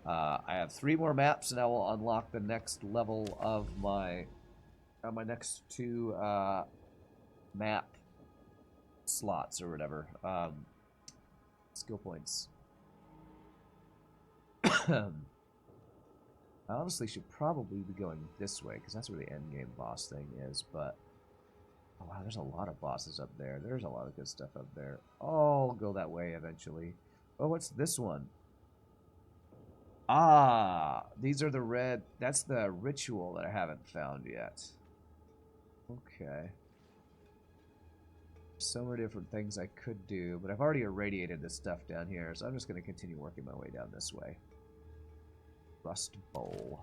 I have 3 more maps, and I will unlock the next level of my next 2 map slots or whatever. Skill points. I honestly should probably be going this way because that's where the end game boss thing is, but oh wow, there's a lot of bosses up there. There's a lot of good stuff up there. I'll go that way eventually. Oh, what's this one? Ah, these are the red. That's the ritual that I haven't found yet. Okay. So many different things I could do, but I've already irradiated this stuff down here, so I'm just going to continue working my way down this way. Rust Bowl.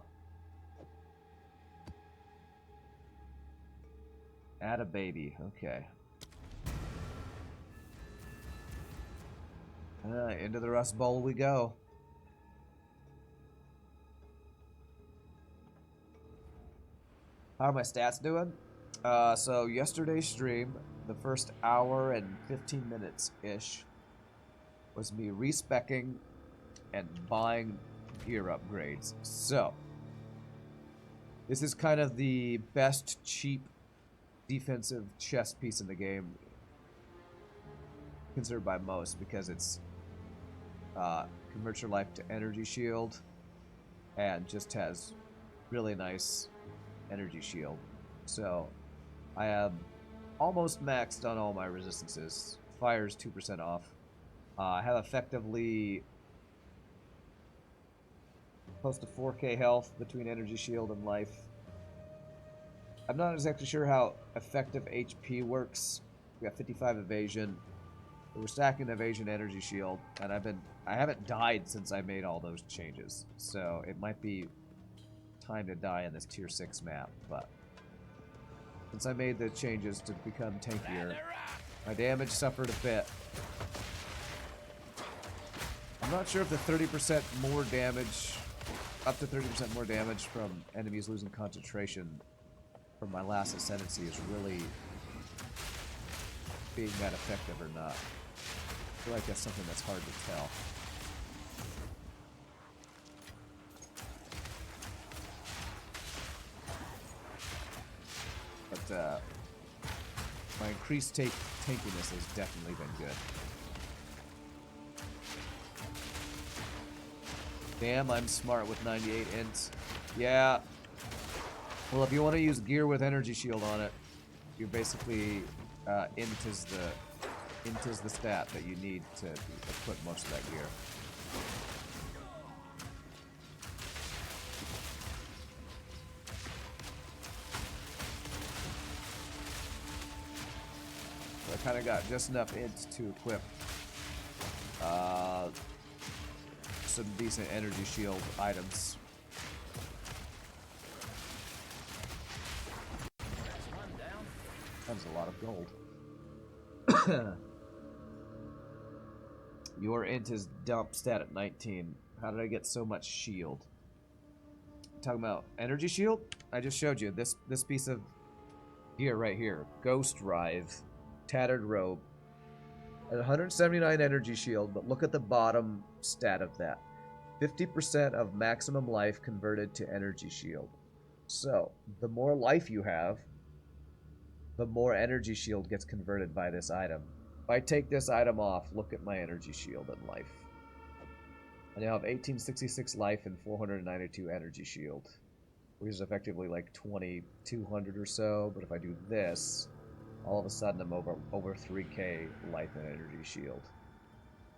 Add a baby. Okay. Into the Rust Bowl we go. How are my stats doing? So yesterday's stream, the first hour and 15 minutes-ish, was me respecking and buying gear upgrades. So, this is kind of the best cheap defensive chess piece in the game, considered by most, because it's converts your life to energy shield and just has really nice energy shield. So I have almost maxed on all my resistances. Fire's 2% off. I have effectively close to 4k health between energy shield and life. I'm not exactly sure how effective HP works. We got 55 evasion. We're stacking the evasion energy shield, and I haven't died since I made all those changes. So it might be time to die in this tier 6 map, but since I made the changes to become tankier, my damage suffered a bit. I'm not sure if the 30% more damage, up to 30% more damage from enemies losing concentration from my last ascendancy is really being that effective or not. I feel like that's something that's hard to tell. But my increased tankiness has definitely been good. Damn, I'm smart with 98 ints. Yeah. Well, if you want to use gear with energy shield on it, you're basically int is the stat that you need to equip most of that gear. So I kind of got just enough int to equip some decent energy shield items. That's a lot of gold. Your int is dump stat at 19. How did I get so much shield? Talking about energy shield? I just showed you this piece of gear right here. Ghost Rive, tattered robe. At 179 energy shield, but look at the bottom stat of that. 50% of maximum life converted to energy shield. So, the more life you have, the more energy shield gets converted by this item. If I take this item off, look at my energy shield and life. I now have 1866 life and 492 energy shield, which is effectively like 2200 or so, but if I do this, all of a sudden I'm over 3k life and energy shield.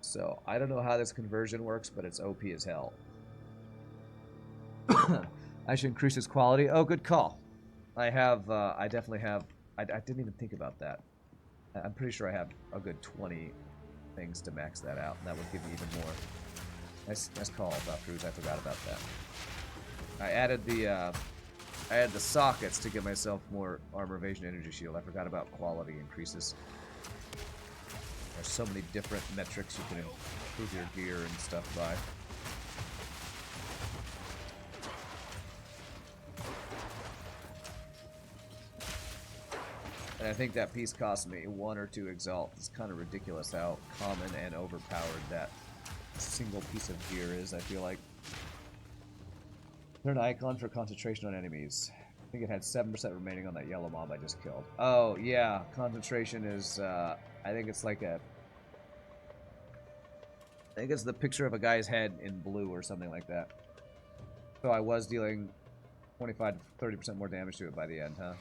So, I don't know how this conversion works, but it's OP as hell. I should increase its quality. Oh, good call. I definitely have, I didn't even think about that. I'm pretty sure I have a good 20 things to max that out, and that would give me even more. Nice call, Cruz. I forgot about that. I added the sockets to get myself more armor evasion energy shield. I forgot about quality increases. There's so many different metrics you can improve your gear and stuff by. And I think that piece cost me 1 or 2 exalt. It's kind of ridiculous how common and overpowered that single piece of gear is, I feel like. Turn icon for concentration on enemies. I think it had 7% remaining on that yellow mob I just killed. Oh, yeah. Concentration is, I think it's like a... I think it's the picture of a guy's head in blue or something like that. So I was dealing 25 to 30% more damage to it by the end, huh?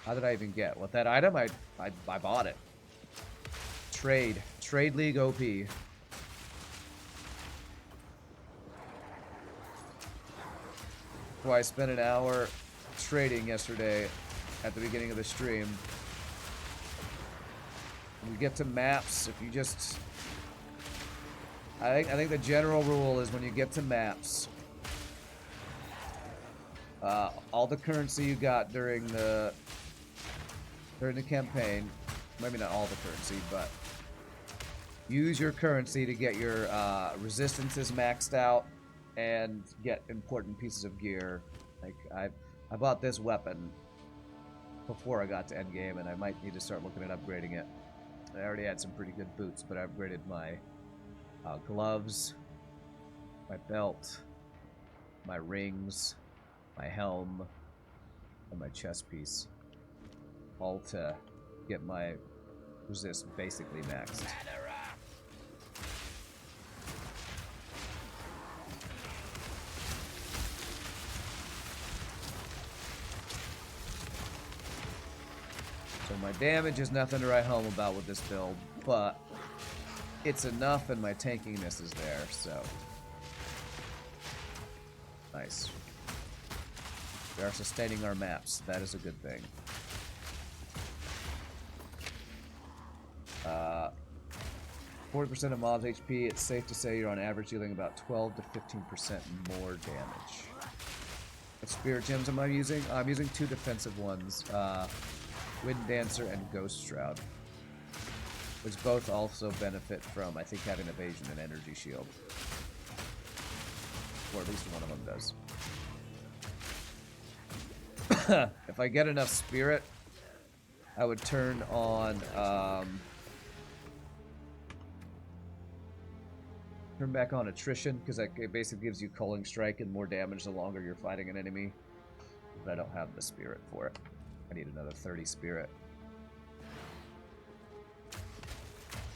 How did I even get? With that item, I bought it. Trade. Trade League OP. So I spent an hour trading yesterday at the beginning of the stream. When you get to maps, if you just... I think the general rule is when you get to maps, all the currency you got during the campaign, maybe not all the currency, but use your currency to get your resistances maxed out and get important pieces of gear. Like I bought this weapon before I got to endgame, and I might need to start looking at upgrading it. I already had some pretty good boots, but I upgraded my gloves, my belt, my rings, my helm, and my chest piece. All to get my resist basically maxed. So my damage is nothing to write home about with this build, but it's enough and my tankiness is there, so nice. We are sustaining our maps. That is a good thing. 40% of mobs HP. It's safe to say you're on average dealing about 12 to 15% more damage. What spirit gems am I using? I'm using 2 defensive ones. Wind Dancer and Ghost Shroud. Which both also benefit from, I think, having evasion and energy shield. Or at least one of them does. If I get enough spirit, I would turn on, turn back on attrition, because it basically gives you Culling Strike and more damage the longer you're fighting an enemy. But I don't have the spirit for it. I need another 30 spirit.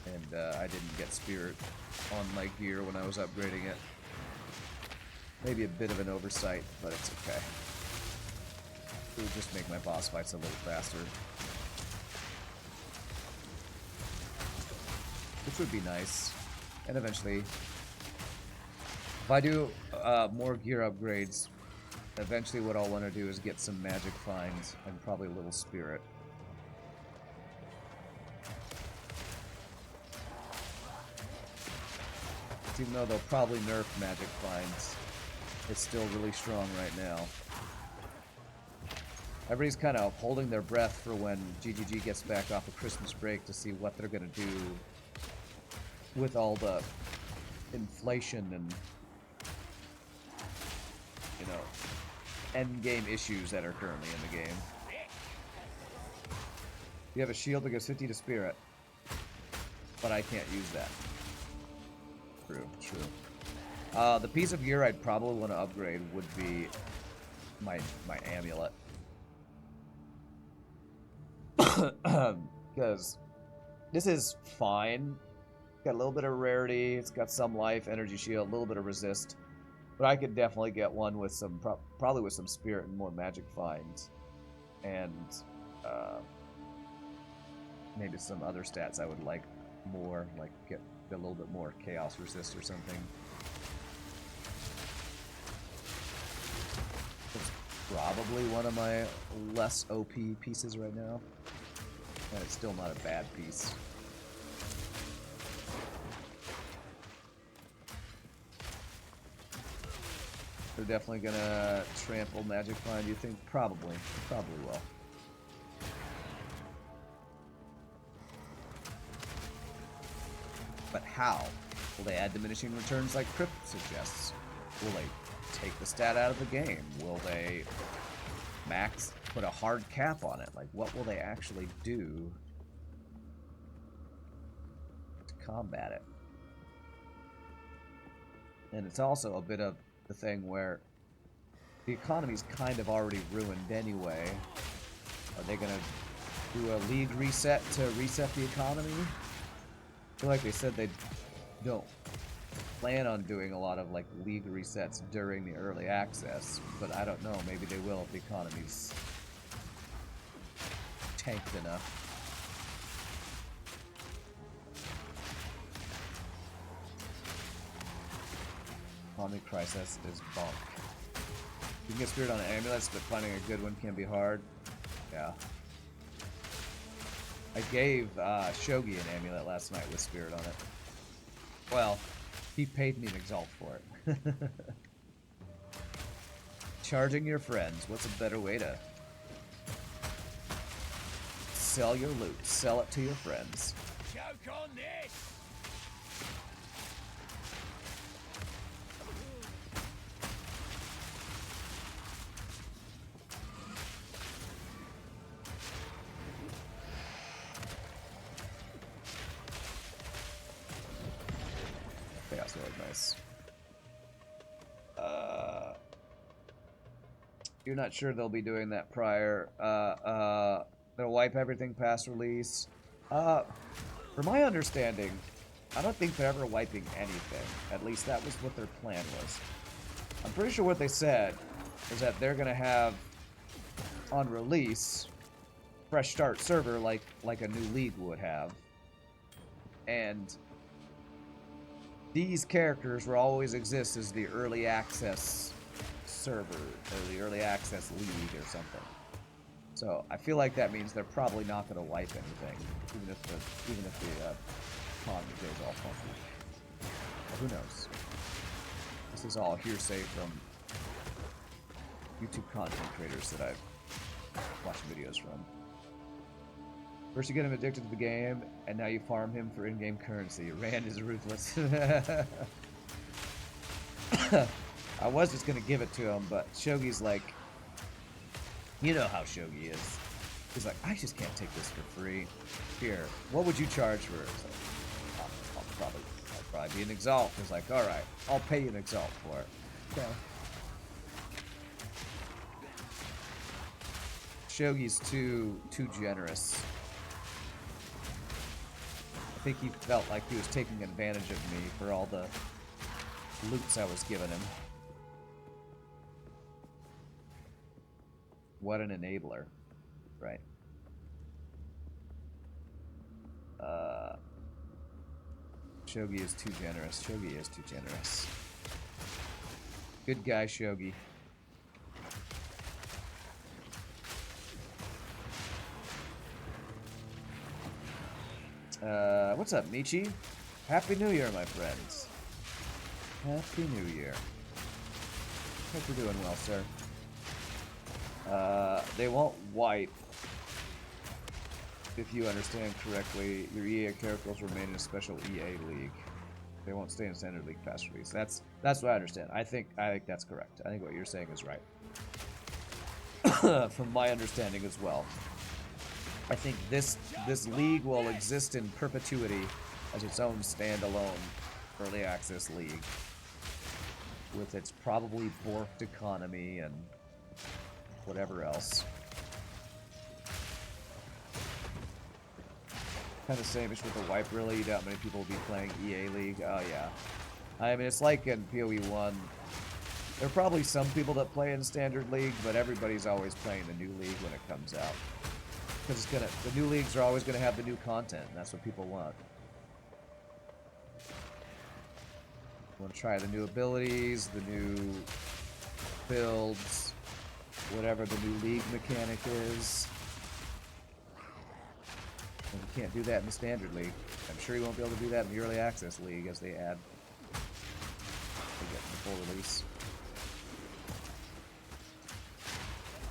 And I didn't get spirit on my gear when I was upgrading it. Maybe a bit of an oversight, but it's okay. It would just make my boss fights a little faster. Which would be nice. And eventually, if I do more gear upgrades, eventually what I'll want to do is get some magic finds and probably a little spirit. Even though they'll probably nerf magic finds, it's still really strong right now. Everybody's kind of holding their breath for when GGG gets back off of Christmas break to see what they're going to do with all the inflation and, you know, end game issues that are currently in the game. You have a shield that gives 50 to spirit, but I can't use that. True, true. The piece of gear I'd probably want to upgrade would be my amulet. Because this is fine. Got a little bit of rarity, it's got some life, energy shield, a little bit of resist. But I could definitely get one with some, probably with some spirit and more magic finds. And maybe some other stats I would like more, like get a little bit more chaos resist or something. It's probably one of my less OP pieces right now. And it's still not a bad piece. They're definitely gonna trample Magic Find, you think? Probably. Probably will. But how? Will they add diminishing returns like Crypt suggests? Will they take the stat out of the game? Will they max, put a hard cap on it? Like, what will they actually do to combat it? And it's also a bit of the thing where the economy's kind of already ruined anyway. Are they gonna do a league reset to reset the economy? I feel like they said they don't plan on doing a lot of like league resets during the early access, but I don't know, maybe they will if the economy's tanked enough. Economic crisis is bonk. You can get spirit on amulets, but finding a good one can be hard. Yeah. I gave Shogi an amulet last night with spirit on it. Well, he paid me an exalt for it. Charging your friends. What's a better way to sell your loot? Sell it to your friends. Choke on this! Chaos really nice. You're not sure they'll be doing that prior. They'll wipe everything past release. From my understanding, I don't think they're ever wiping anything. At least that was what their plan was. I'm pretty sure what they said is that they're gonna have on release fresh start server like a new league would have. And these characters will always exist as the early access server or the early access league or something. So I feel like that means they're probably not going to wipe anything, even if the economy goes all funky. But who knows? This is all hearsay from YouTube content creators that I've watched videos from. First you get him addicted to the game, and now you farm him for in-game currency. Rand is ruthless. I was just gonna give it to him, but Shogi's like, you know how Shogi is. He's like, I just can't take this for free. Here, what would you charge for it? So, I'll probably be an exalt. He's like, all right, I'll pay you an exalt for it. Okay. Shogi's too generous. I think he felt like he was taking advantage of me for all the loots I was giving him. What an enabler, right? Shogi is too generous. Shogi is too generous. Good guy, Shogi. What's up, Michi? Happy New Year, my friends. Happy New Year. Hope you're doing well, sir. They won't wipe. If you understand correctly, your EA characters remain in a special EA league. They won't stay in standard league fast release. That's what I understand. I think that's correct. I think what you're saying is right. From my understanding as well. I think this league will exist in perpetuity as its own standalone early access league, with its probably borked economy and whatever else. Kind of same-ish with the wipe, really. You doubt many people will be playing EA League. Oh yeah, I mean it's like in PoE 1. There are probably some people that play in Standard League, but everybody's always playing the new league when it comes out. Because the new leagues are always gonna have the new content, and that's what people want. Want to try the new abilities, the new builds, whatever the new league mechanic is. And you can't do that in the Standard League. I'm sure you won't be able to do that in the Early Access League as they get the full release.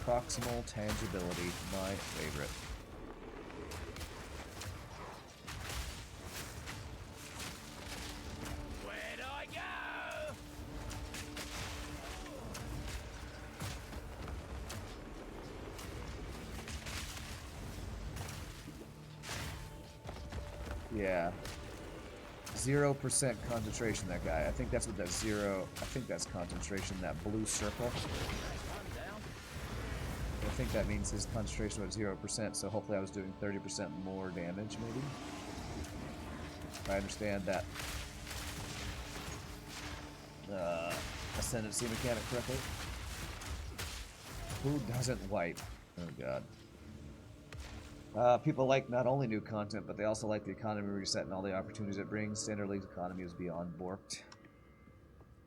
Proximal tangibility, my favorite. Where'd I go? Yeah. 0% concentration, that guy. I think that's what that zero... I think that's concentration, that blue circle. I think that means his concentration was 0%, so hopefully I was doing 30% more damage, maybe? If I understand that ascendancy mechanic correctly. Who doesn't wipe? Oh god. People like not only new content, but they also like the economy reset and all the opportunities it brings. Standard League's economy is beyond borked.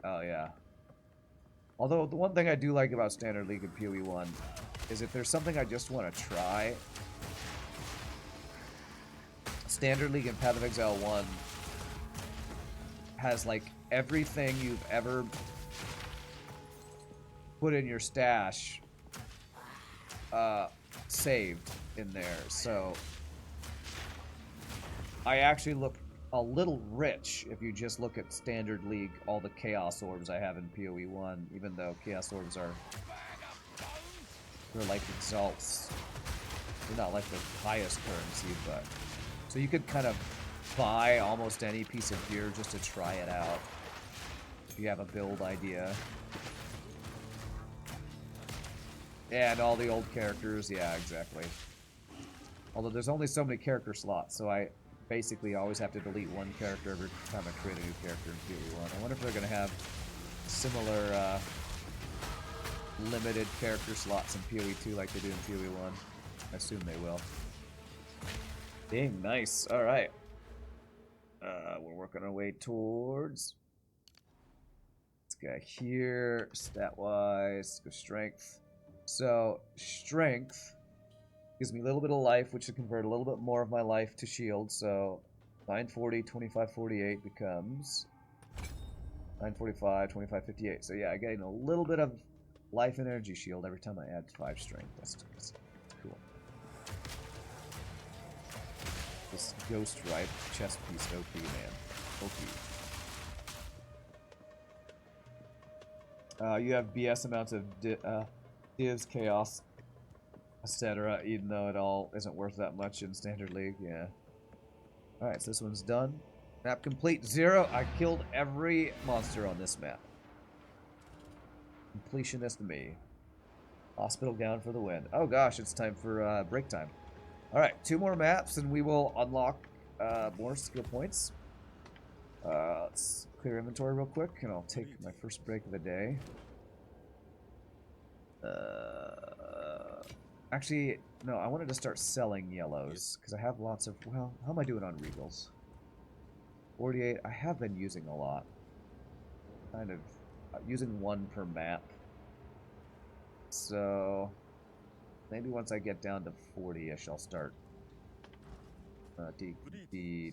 Oh yeah. Although the one thing I do like about Standard League and PoE 1 is if there's something I just want to try, Standard League and Path of Exile 1 has like everything you've ever put in your stash saved in there. So I actually look a little rich if you just look at Standard League, all the Chaos Orbs I have in PoE 1, even though Chaos Orbs are... they're like exalts. They're not like the highest currency, but... so you could kind of buy almost any piece of gear just to try it out. If you have a build idea. Yeah, and all the old characters, yeah, exactly. Although there's only so many character slots, so I basically always have to delete one character every time I create a new character in PoE 1. I wonder if they're going to have similar limited character slots in PoE 2 like they do in PoE 1. I assume they will. Dang, nice. Alright. We're working our way towards... let's guy here, stat-wise, go strength. So, strength gives me a little bit of life, which should convert a little bit more of my life to shield. So, 940, 2548 becomes 945, 2558. So yeah, I gain a little bit of life and energy shield every time I add 5 strength. That's cool. This ghost ripe chest piece OP, man. OP. You have BS amounts of divs, chaos, etc. Even though it all isn't worth that much in Standard League. Yeah. Alright, so this one's done. Map complete. 0. I killed every monster on this map. Completionist me. Hospital gown for the win. Oh gosh, it's time for break time. Alright, 2 more maps and we will unlock more skill points. Let's clear inventory real quick and I'll take my first break of the day. Actually, no, I wanted to start selling yellows because I have lots of, well, how am I doing on regals? 48, I have been using a lot. Kind of using 1 per map. So, maybe once I get down to 40-ish, I'll start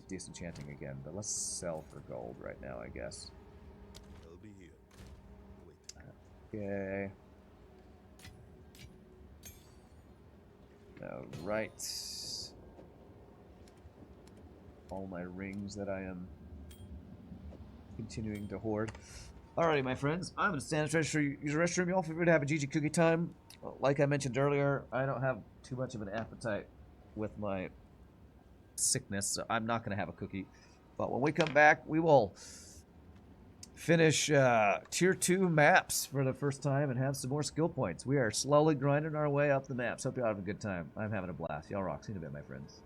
disenchanting again. But let's sell for gold right now, I guess. I'll be here. Wait. Okay. Alright. All my rings that I am continuing to hoard. Alrighty, my friends. I'm going to stand register, use the restroom. Y'all feel free to have a GG cookie time. Like I mentioned earlier, I don't have too much of an appetite with my sickness, so I'm not going to have a cookie. But when we come back, we will finish tier 2 maps for the first time and have some more skill points. We are slowly grinding our way up the maps. Hope y'all have a good time. I'm having a blast. Y'all rock. See you in a bit, my friends.